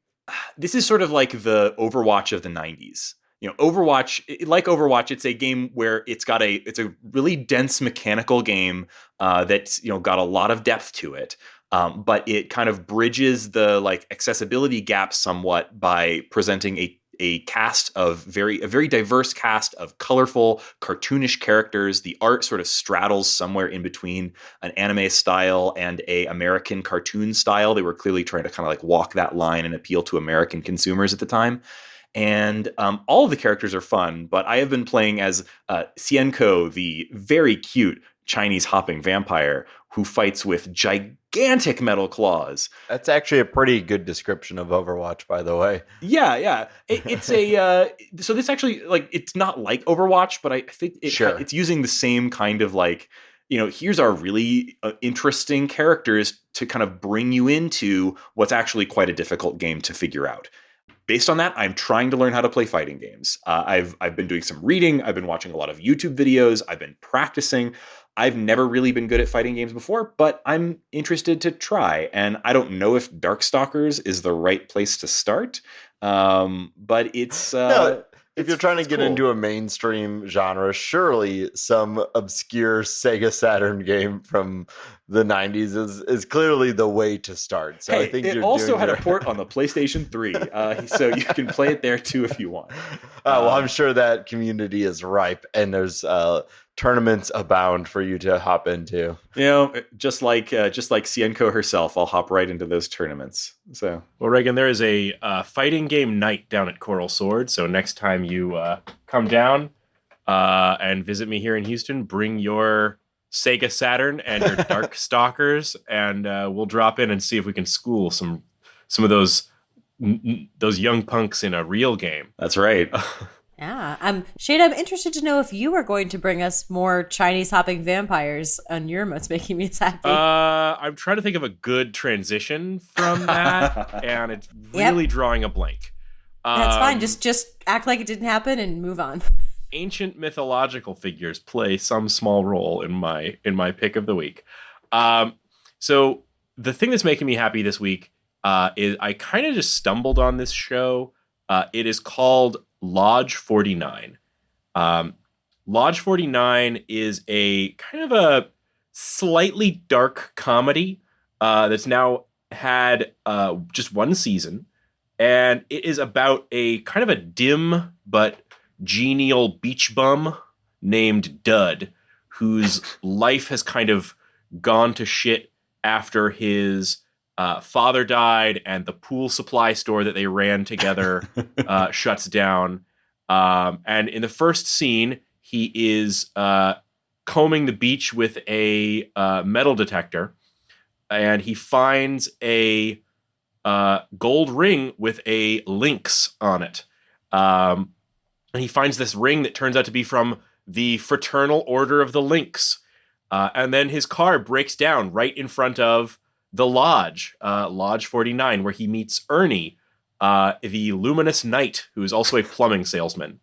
this is sort of like the Overwatch of the 90s. Overwatch, it's a game where it's a really dense mechanical game that's got a lot of depth to it. But it kind of bridges the like accessibility gap somewhat by presenting a very diverse cast of colorful, cartoonish characters. The art sort of straddles somewhere in between an anime style and a American cartoon style. They were clearly trying to kind of like walk that line and appeal to American consumers at the time. And all of the characters are fun, but I have been playing as Xianko, the very cute Chinese hopping vampire who fights with gigantic metal claws. That's actually a pretty good description of Overwatch, by the way. Yeah. It's a so this actually like it's not like Overwatch, but I think it's using the same kind of like here's our really interesting characters to kind of bring you into what's actually quite a difficult game to figure out. Based on that, I'm trying to learn how to play fighting games. I've been doing some reading. I've been watching a lot of YouTube videos. I've been practicing. I've never really been good at fighting games before, but I'm interested to try. And I don't know if Darkstalkers is the right place to start, but it's... if you're trying to get into a mainstream genre, surely some obscure Sega Saturn game from the 90s is clearly the way to start. So I think it also had a port on the PlayStation 3, so you can play it there too if you want. Well, I'm sure that community is ripe, and there's tournaments abound for you to hop into. Just like Xianko herself, I'll hop right into those tournaments. So, well, Raygan, there is a fighting game night down at Coral Sword. So next time you come down and visit me here in Houston, bring your Sega Saturn and your Darkstalkers, and we'll drop in and see if we can school some of those young punks in a real game. That's right. Yeah. Shade, I'm interested to know if you are going to bring us more Chinese hopping vampires on your What's Making Me Happy. I'm trying to think of a good transition from that, and it's really drawing a blank. That's fine. Just act like it didn't happen and move on. Ancient mythological figures play some small role in my pick of the week. So the thing that's making me happy this week is I kind of just stumbled on this show. It is called Lodge 49. Lodge 49 is a kind of a slightly dark comedy that's now had just one season, and it is about a kind of a dim but genial beach bum named Dud, whose life has kind of gone to shit after his father died and the pool supply store that they ran together shuts down. And in the first scene, he is combing the beach with a metal detector, and he finds a gold ring with a lynx on it. And he finds this ring that turns out to be from the Fraternal Order of the Lynx. And then his car breaks down right in front of the lodge, Lodge 49, where he meets Ernie, the luminous knight, who is also a plumbing salesman.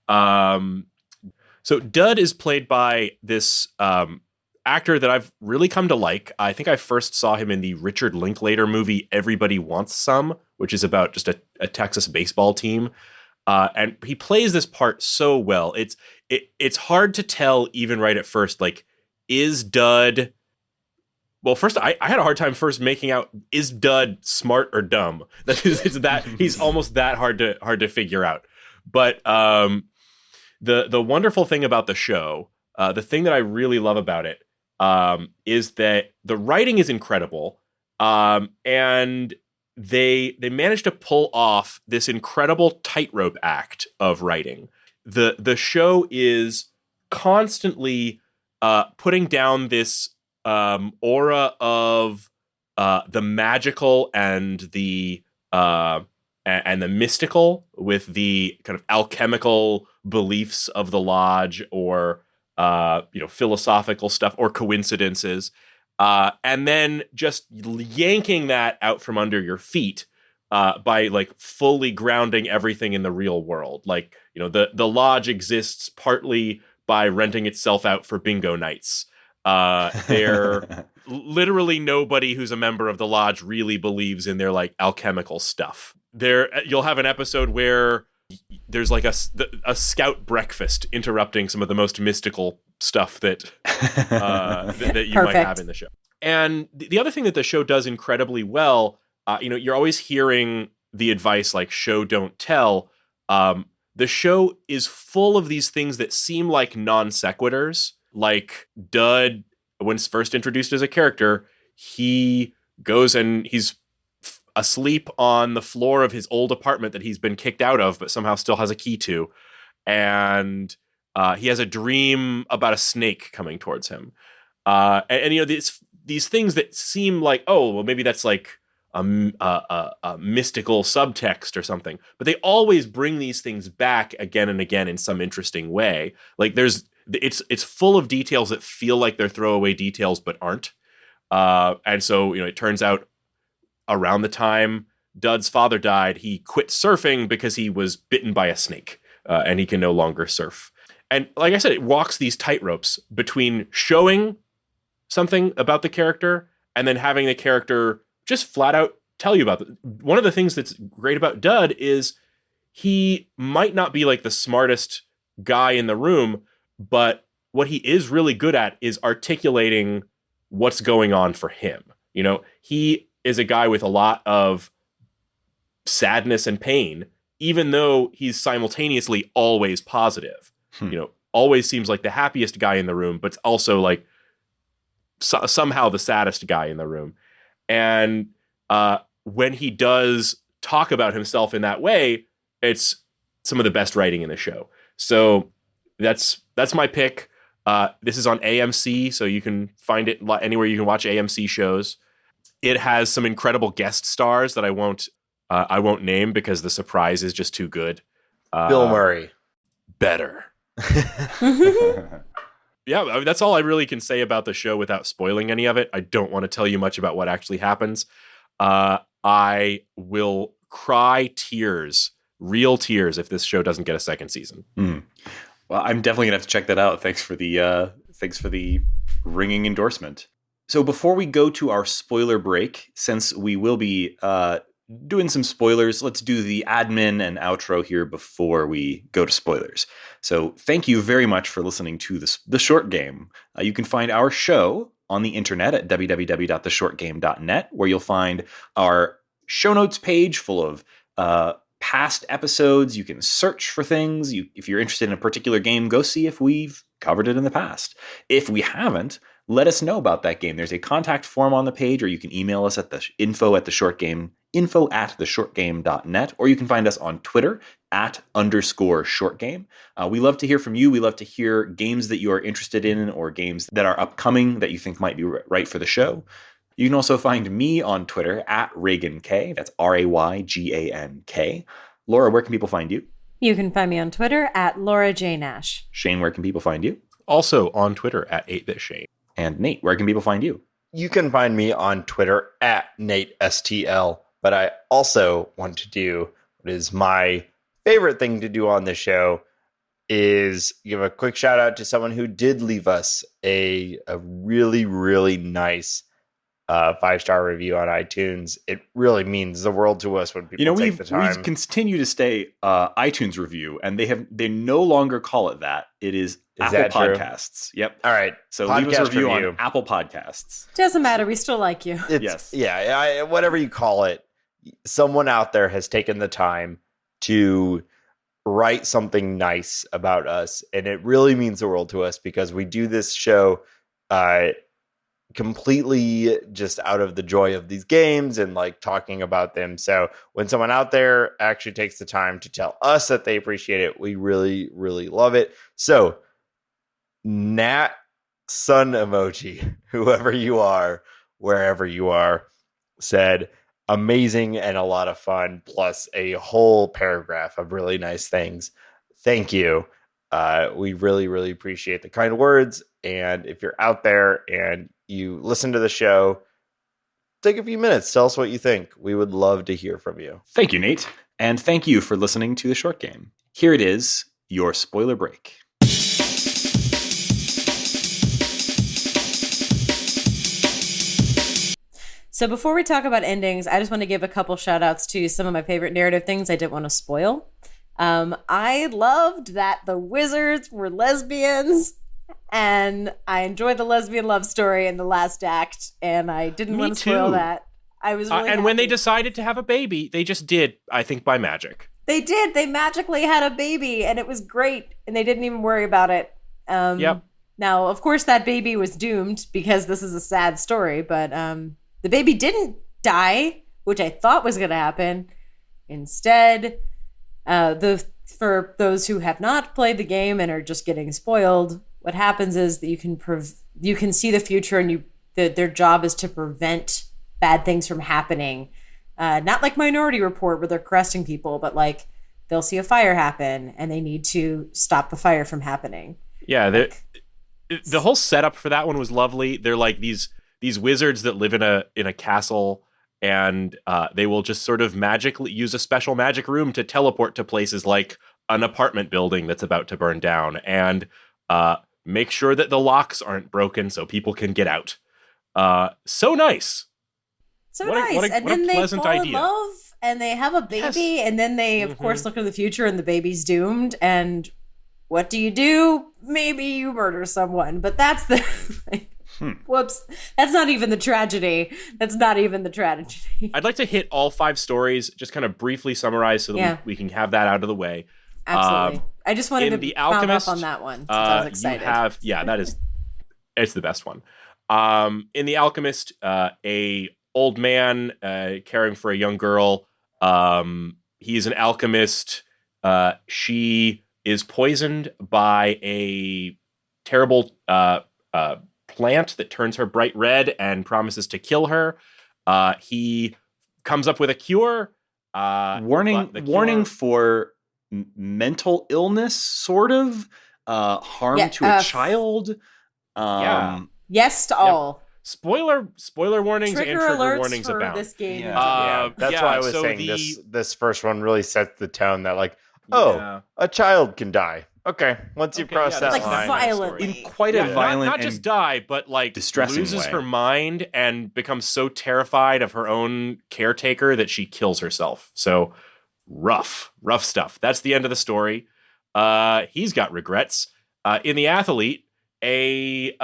So Dud is played by this actor that I've really come to like. I think I first saw him in the Richard Linklater movie Everybody Wants Some, which is about just a Texas baseball team. And he plays this part so well. It's hard to tell even right at first, like, is Dud... Well, first, I had a hard time first making out, is Dud smart or dumb? He's almost that hard to figure out. But the wonderful thing about the show, the thing that I really love about it, is that the writing is incredible, and they managed to pull off this incredible tightrope act of writing. The show is constantly putting down this aura of the magical and the mystical with the kind of alchemical beliefs of the lodge, or philosophical stuff or coincidences, and then just yanking that out from under your feet by like fully grounding everything in the real world. Like, the lodge exists partly by renting itself out for bingo nights. They're literally nobody who's a member of the lodge really believes in their like alchemical stuff. You'll have an episode where there's like a scout breakfast interrupting some of the most mystical stuff that that you might have in the show. And the other thing that the show does incredibly well, you're always hearing the advice like show, don't tell. The show is full of these things that seem like non sequiturs. Like Dud, when first introduced as a character, he goes and he's asleep on the floor of his old apartment that he's been kicked out of, but somehow still has a key to. And he has a dream about a snake coming towards him. And these things that seem like, oh, well, maybe that's like a mystical subtext or something. But they always bring these things back again and again in some interesting way. Like it's full of details that feel like they're throwaway details, but aren't. And so, it turns out around the time Dud's father died, he quit surfing because he was bitten by a snake, and he can no longer surf. And like I said, it walks these tightropes between showing something about the character and then having the character just flat out tell you about it. One of the things that's great about Dud is he might not be like the smartest guy in the room, but what he is really good at is articulating what's going on for him. He is a guy with a lot of sadness and pain, even though he's simultaneously always positive. Always seems like the happiest guy in the room, but also like somehow the saddest guy in the room. And when he does talk about himself in that way, it's some of the best writing in the show. So that's my pick. This is on AMC, so you can find it anywhere you can watch AMC shows. It has some incredible guest stars that I won't name because the surprise is just too good. Bill Murray. Better. Yeah, that's all I really can say about the show without spoiling any of it. I don't want to tell you much about what actually happens. I will cry tears, real tears, if this show doesn't get a second season. Well, I'm definitely gonna have to check that out. Thanks for the ringing endorsement. So before we go to our spoiler break, since we will be doing some spoilers, let's do the admin and outro here before we go to spoilers. So thank you very much for listening to the Short Game. You can find our show on the internet at www.theshortgame.net, where you'll find our show notes page full of past episodes. You can search for things. If you're interested in a particular game, go see if we've covered it in the past. If we haven't, let us know about that game. There's a contact form on the page, or you can email us at the info@theshortgame.net, or you can find us on Twitter @_shortgame. We love to hear from you. We love to hear games that you are interested in or games that are upcoming that you think might be right for the show. You can also find me on Twitter @RayganK. That's RayGanK. Laura, where can people find you? You can find me on Twitter @LauraJNash. Shane, where can people find you? Also on Twitter @8bitshane. And Nate, where can people find you? You can find me on Twitter @NateSTL. But I also want to do what is my favorite thing to do on the show is give a quick shout out to someone who did leave us a really, really nice 5-star review on iTunes. It really means the world to us when people take the time. We continue to stay iTunes review, and they no longer call it that. It is Apple Podcasts. True? Yep. All right. So leave us a review on Apple Podcasts. Doesn't matter. We still like you. Yes. Yeah. Whatever you call it, someone out there has taken the time to write something nice about us, and it really means the world to us because we do this show completely just out of the joy of these games and like talking about them. So when someone out there actually takes the time to tell us that they appreciate it, we really, really love it. So Nat Sun emoji, whoever you are, wherever you are, said amazing and a lot of fun, plus a whole paragraph of really nice things. Thank you. We really, really appreciate the kind words. And if you're out there and you listen to the show, take a few minutes. Tell us what you think. We would love to hear from you. Thank you, Nate. And thank you for listening to The Short Game. Here it is, your spoiler break. So before we talk about endings, I just want to give a couple shout outs to some of my favorite narrative things I didn't want to spoil. I loved that the wizards were lesbians, and I enjoyed the lesbian love story in the last act, and I didn't want to spoil that. I was really and when they happy. decided to have a baby, they just did, I think, by magic. They did. They magically had a baby, and it was great, and they didn't even worry about it. Yep. Now, of course, that baby was doomed because this is a sad story, but the baby didn't die, which I thought was going to happen. Instead, for those who have not played the game and are just getting spoiled, what happens is that you can see the future, and their job is to prevent bad things from happening. Not like Minority Report where they're arresting people, but like they'll see a fire happen and they need to stop the fire from happening. Yeah, the whole setup for that one was lovely. They're like these wizards that live in a castle, and they will just sort of magically use a special magic room to teleport to places like an apartment building that's about to burn down, and make sure that the locks aren't broken so people can get out. So nice. And then they fall in love, and they have a baby, and then they, of course, look to the future, and the baby's doomed. And what do? Maybe you murder someone, but that's the whoops. That's not even the tragedy. I'd like to hit all 5 stories, just kind of briefly summarize so that we can have that out of the way. Absolutely. I just wanted to The follow Alchemist, up on that one. I was excited. It's the best one. In The Alchemist, a old man caring for a young girl. He's an alchemist. She is poisoned by a terrible plant that turns her bright red and promises to kill her. He comes up with a cure. Warning for mental illness, sort of. Harm to a child. Yes to all. Spoiler warnings Trigger and trigger alerts warnings for abound. this game. That's why I was saying this first one really sets the tone that a child can die. Okay, once you cross that like line, violently. In quite a violent not just die, but like distressing loses way. her mind and becomes so terrified of her own caretaker that she kills herself. So rough stuff. That's the end of the story. He's got regrets. In The Athlete, a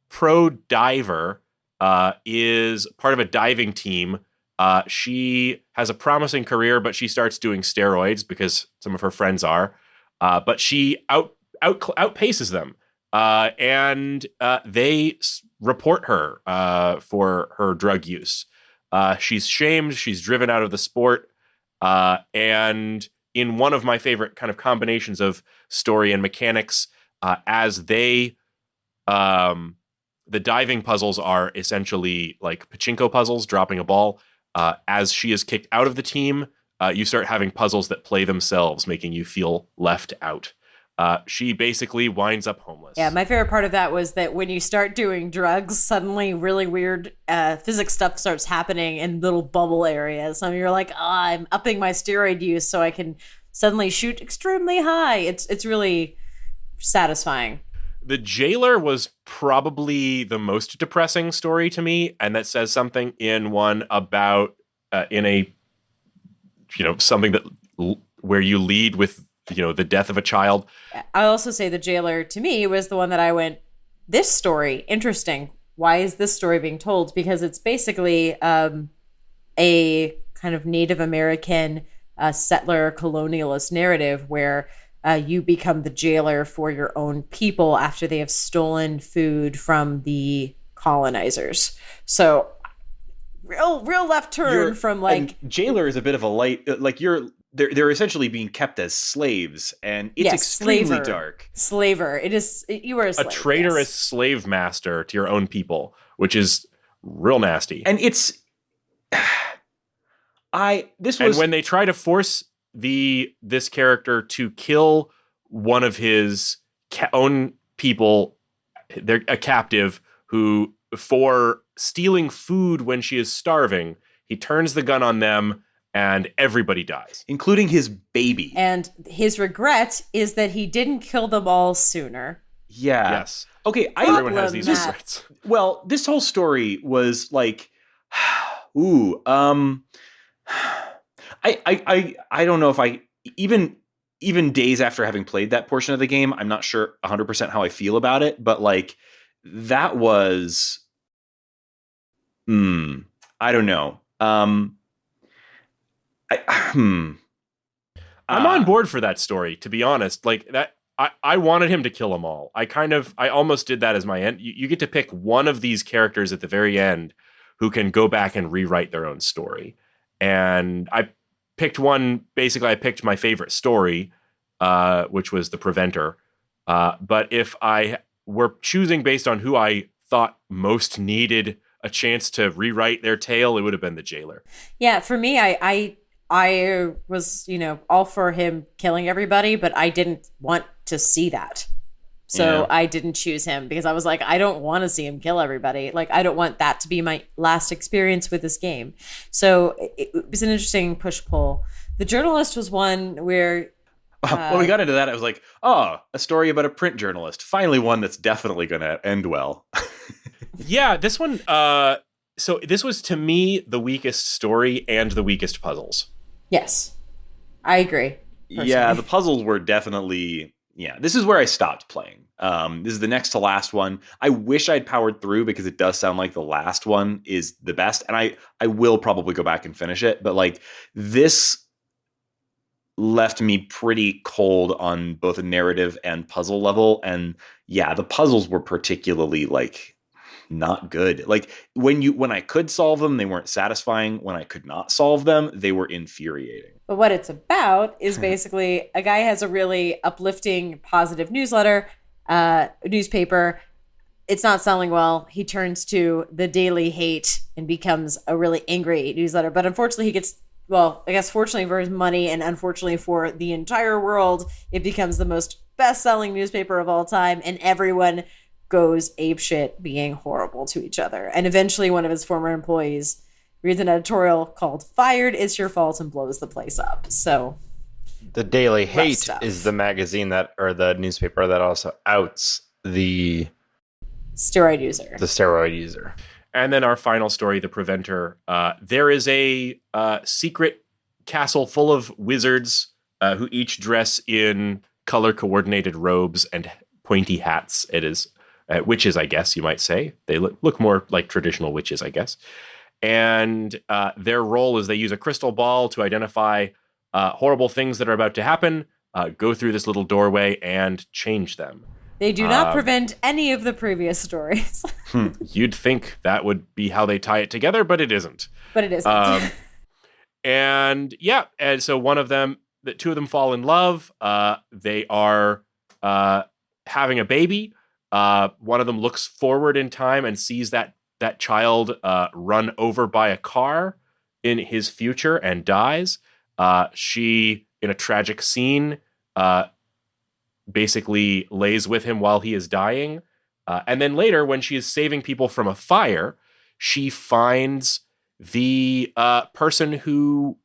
pro diver is part of a diving team. She has a promising career, but she starts doing steroids because some of her friends are. But she outpaces them, and they report her for her drug use. She's shamed. She's driven out of the sport. And in one of my favorite kind of combinations of story and mechanics, as they the diving puzzles are essentially like pachinko puzzles, dropping a ball. As she is kicked out of the team, you start having puzzles that play themselves, making you feel left out. She basically winds up homeless. Yeah, my favorite part of that was that when you start doing drugs, suddenly really weird physics stuff starts happening in little bubble areas. So you're like, I'm upping my steroid use so I can suddenly shoot extremely high. It's really satisfying. The Jailer was probably the most depressing story to me, and that says something in one about in a something that where you lead with the death of a child. I'll also say The Jailer to me was the one that I went, this story interesting. Why is this story being told? Because it's basically a kind of Native American settler colonialist narrative where you become the jailer for your own people after they have stolen food from the colonizers. So real left turn from like jailer is a bit of a light, like they're essentially being kept as slaves, and it's extremely dark. Slaver. It is, you are a slave. A traitorous slave master to your own people, which is real nasty. And it's and when they try to force this character to kill one of his own people, they're a captive who, for stealing food when she is starving, he turns the gun on them and everybody dies, including his baby. And his regret is that he didn't kill them all sooner. Yeah. Yes. Okay. Everyone has these regrets. Well, this whole story was like, I don't know if I even days after having played that portion of the game, I'm not sure 100% how I feel about it, but like that was, I don't know. I'm on board for that story, to be honest. Like that, I wanted him to kill them all. I almost did that as my end. You get to pick one of these characters at the very end who can go back and rewrite their own story. And I picked one. Basically, I picked my favorite story, which was The Preventer. But if I were choosing based on who I thought most needed a chance to rewrite their tale, it would have been the Jailer. Yeah, for me, I was, all for him killing everybody, but I didn't want to see that. So I didn't choose him because I was like, I don't want to see him kill everybody. Like, I don't want that to be my last experience with this game. So it was an interesting push-pull. The Journalist was one where... when we got into that, I was like, a story about a print journalist. Finally one that's definitely going to end well. Yeah, this one... so this was, to me, the weakest story and the weakest puzzles. Yes, I agree. Personally. Yeah, the puzzles were definitely... Yeah, this is where I stopped playing. This is the next to last one. I wish I'd powered through because it does sound like the last one is the best. And I will probably go back and finish it. But like this left me pretty cold on both a narrative and puzzle level. And yeah, the puzzles were particularly like not good. Like when I could solve them, they weren't satisfying. When I could not solve them, they were infuriating. But what it's about is basically a guy has a really uplifting, positive newspaper. It's not selling well. He turns to the Daily Hate and becomes a really angry newsletter. But unfortunately, he gets, well, I guess fortunately for his money and unfortunately for the entire world, it becomes the most best-selling newspaper of all time. And everyone goes apeshit being horrible to each other. And eventually one of his former employees reads an editorial called "Fired, It's Your Fault" and blows the place up. So the Daily Hate is the magazine or the newspaper that also outs the steroid user. The steroid user. And then our final story, The Preventer. There is a secret castle full of wizards who each dress in color-coordinated robes and pointy hats. It is witches, I guess you might say. They look more like traditional witches, I guess. And their role is they use a crystal ball to identify horrible things that are about to happen, go through this little doorway, and change them. They do not prevent any of the previous stories. You'd think that would be how they tie it together, but it isn't. But it isn't. And so two of them fall in love. They are having a baby. One of them looks forward in time and sees that child run over by a car in his future and dies. She, in a tragic scene, basically lays with him while he is dying. And then later, when she is saving people from a fire, she finds the person who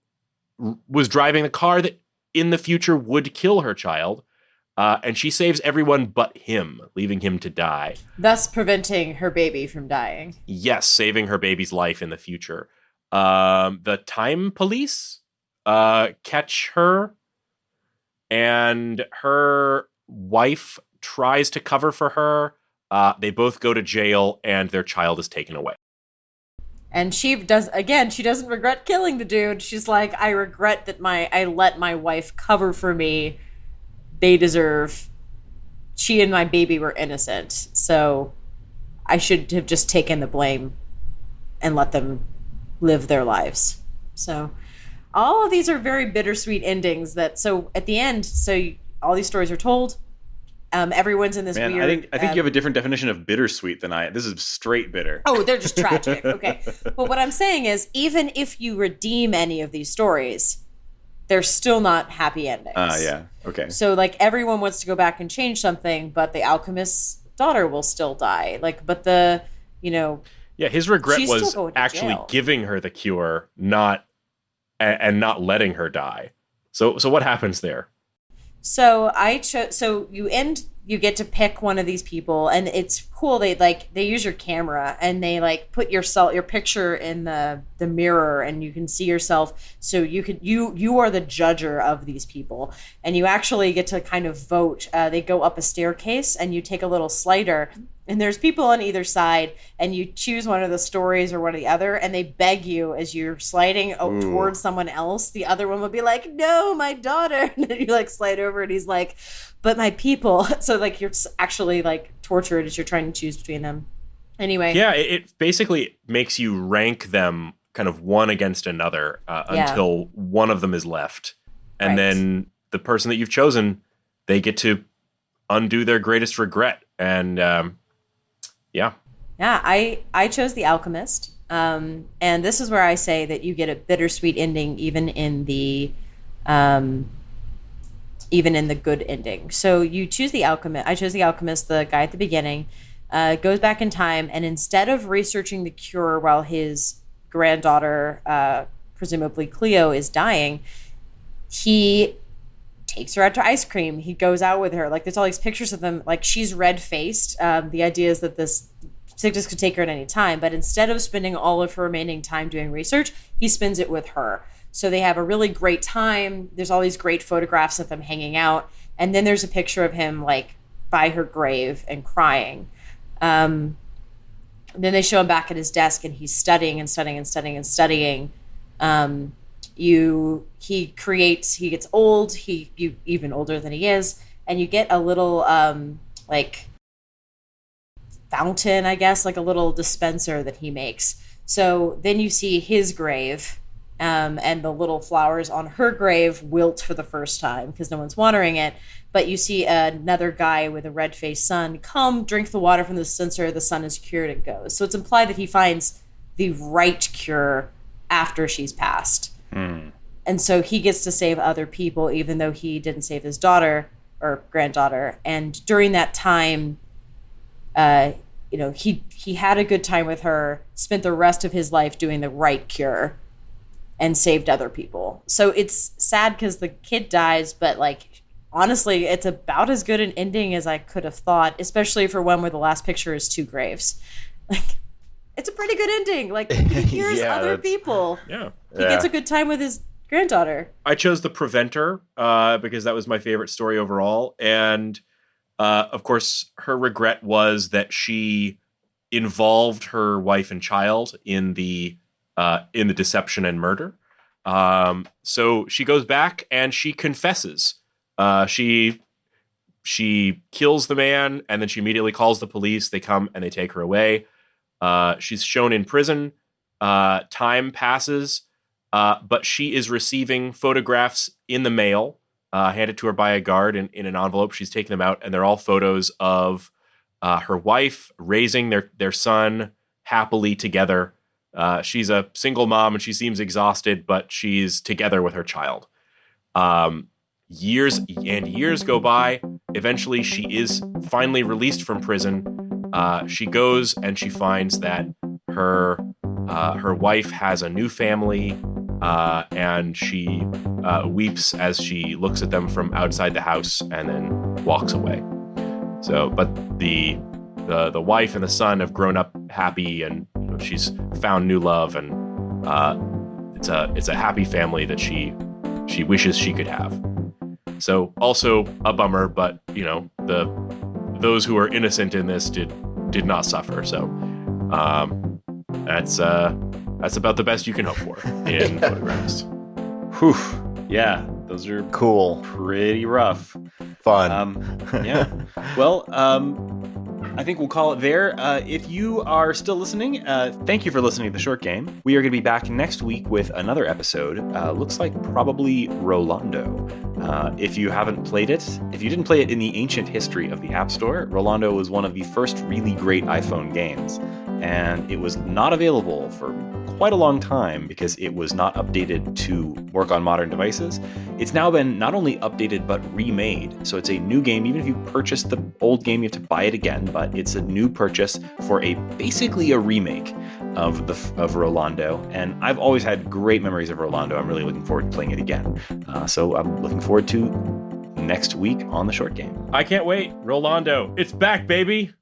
was driving the car that in the future would kill her child. And she saves everyone but him, leaving him to die. Thus preventing her baby from dying. Yes, saving her baby's life in the future. The time police catch her, and her wife tries to cover for her. They both go to jail, and their child is taken away. And she doesn't regret killing the dude. She's like, I regret that I let my wife cover for me. She and my baby were innocent, so I should have just taken the blame and let them live their lives. So all of these are very bittersweet endings so at the end, all these stories are told. Everyone's in this Man, weird... I think you have a different definition of bittersweet than I. This is straight bitter. Oh, they're just tragic. Okay. But what I'm saying is, even if you redeem any of these stories, they're still not happy endings. Yeah. Okay. So, like, everyone wants to go back and change something, but the alchemist's daughter will still die. Like, but the, Yeah, his regret she's was still going to actually jail. giving her the cure, not letting her die. So what happens there? So you get to pick one of these people, and it's cool. They use your camera, and they put your picture in the mirror, and you can see yourself. So you are the judger of these people, and you actually get to kind of vote. They go up a staircase, and you take a little slider, and there's people on either side, and you choose one of the stories or one of the other, and they beg you as you're sliding towards someone else. The other one would be like, "No, my daughter," and then you slide over, and he's like, "But my people." So you're actually tortured as you're trying to choose between them. Anyway. Yeah, it basically makes you rank them kind of one against another until one of them is left. And then the person that you've chosen, they get to undo their greatest regret. And yeah, I chose the alchemist. And this is where I say that you get a bittersweet ending even in the good ending. So you choose the alchemist. I chose the alchemist, the guy at the beginning, goes back in time, and instead of researching the cure while his granddaughter, presumably Cleo, is dying, he takes her out to ice cream. He goes out with her. There's all these pictures of them. She's red-faced. The idea is that this sickness could take her at any time, but instead of spending all of her remaining time doing research, he spends it with her. So they have a really great time. There's all these great photographs of them hanging out. And then there's a picture of him by her grave and crying. Then they show him back at his desk, and he's studying and studying and studying and studying. He gets old, you even older than he is, and you get a little fountain, I guess, a little dispenser that he makes. So then you see his grave, and the little flowers on her grave wilt for the first time because no one's watering it. But you see another guy with a red-faced son come drink the water from the dispenser. The son is cured and goes. So it's implied that he finds the right cure after she's passed. And so he gets to save other people, even though he didn't save his daughter or granddaughter. And during that time, he had a good time with her, spent the rest of his life doing the right cure, and saved other people. So it's sad because the kid dies, but honestly, it's about as good an ending as I could have thought, especially for one where the last picture is two graves. It's a pretty good ending. He cures other people. Yeah. He gets a good time with his granddaughter. I chose The Preventer because that was my favorite story overall. And of course, her regret was that she involved her wife and child in the deception and murder. So she goes back and she confesses. She kills the man, and then she immediately calls the police. They come and they take her away. She's shown in prison. Time passes, but she is receiving photographs in the mail, handed to her by a guard in an envelope. She's taking them out, and they're all photos of her wife raising their son happily together. She's a single mom, and she seems exhausted, but she's together with her child. Years and years go by. Eventually, she is finally released from prison. She goes and she finds that her wife has a new family, and she weeps as she looks at them from outside the house and then walks away. So, but the wife and the son have grown up happy, and she's found new love, and it's a happy family that she wishes she could have. So also a bummer, but those who are innocent in this did not suffer. So that's about the best you can hope for in photographs. Whew. Yeah, those are Cool. pretty rough. Fun. Yeah. Well, I think we'll call it there. If you are still listening, thank you for listening to The Short Game. We are going to be back next week with another episode. Looks like probably Rolando. If you haven't played it, if you didn't play it in the ancient history of the App Store, Rolando was one of the first really great iPhone games. And it was not available for quite a long time because it was not updated to work on modern devices. It's now been not only updated but remade. So it's a new game. Even if you purchased the old game, you have to buy it again, but it's a new purchase for basically a remake of Rolando. And I've always had great memories of Rolando. I'm really looking forward to playing it again. So I'm looking forward to next week on The Short Game. I can't wait. Rolando, it's back, baby.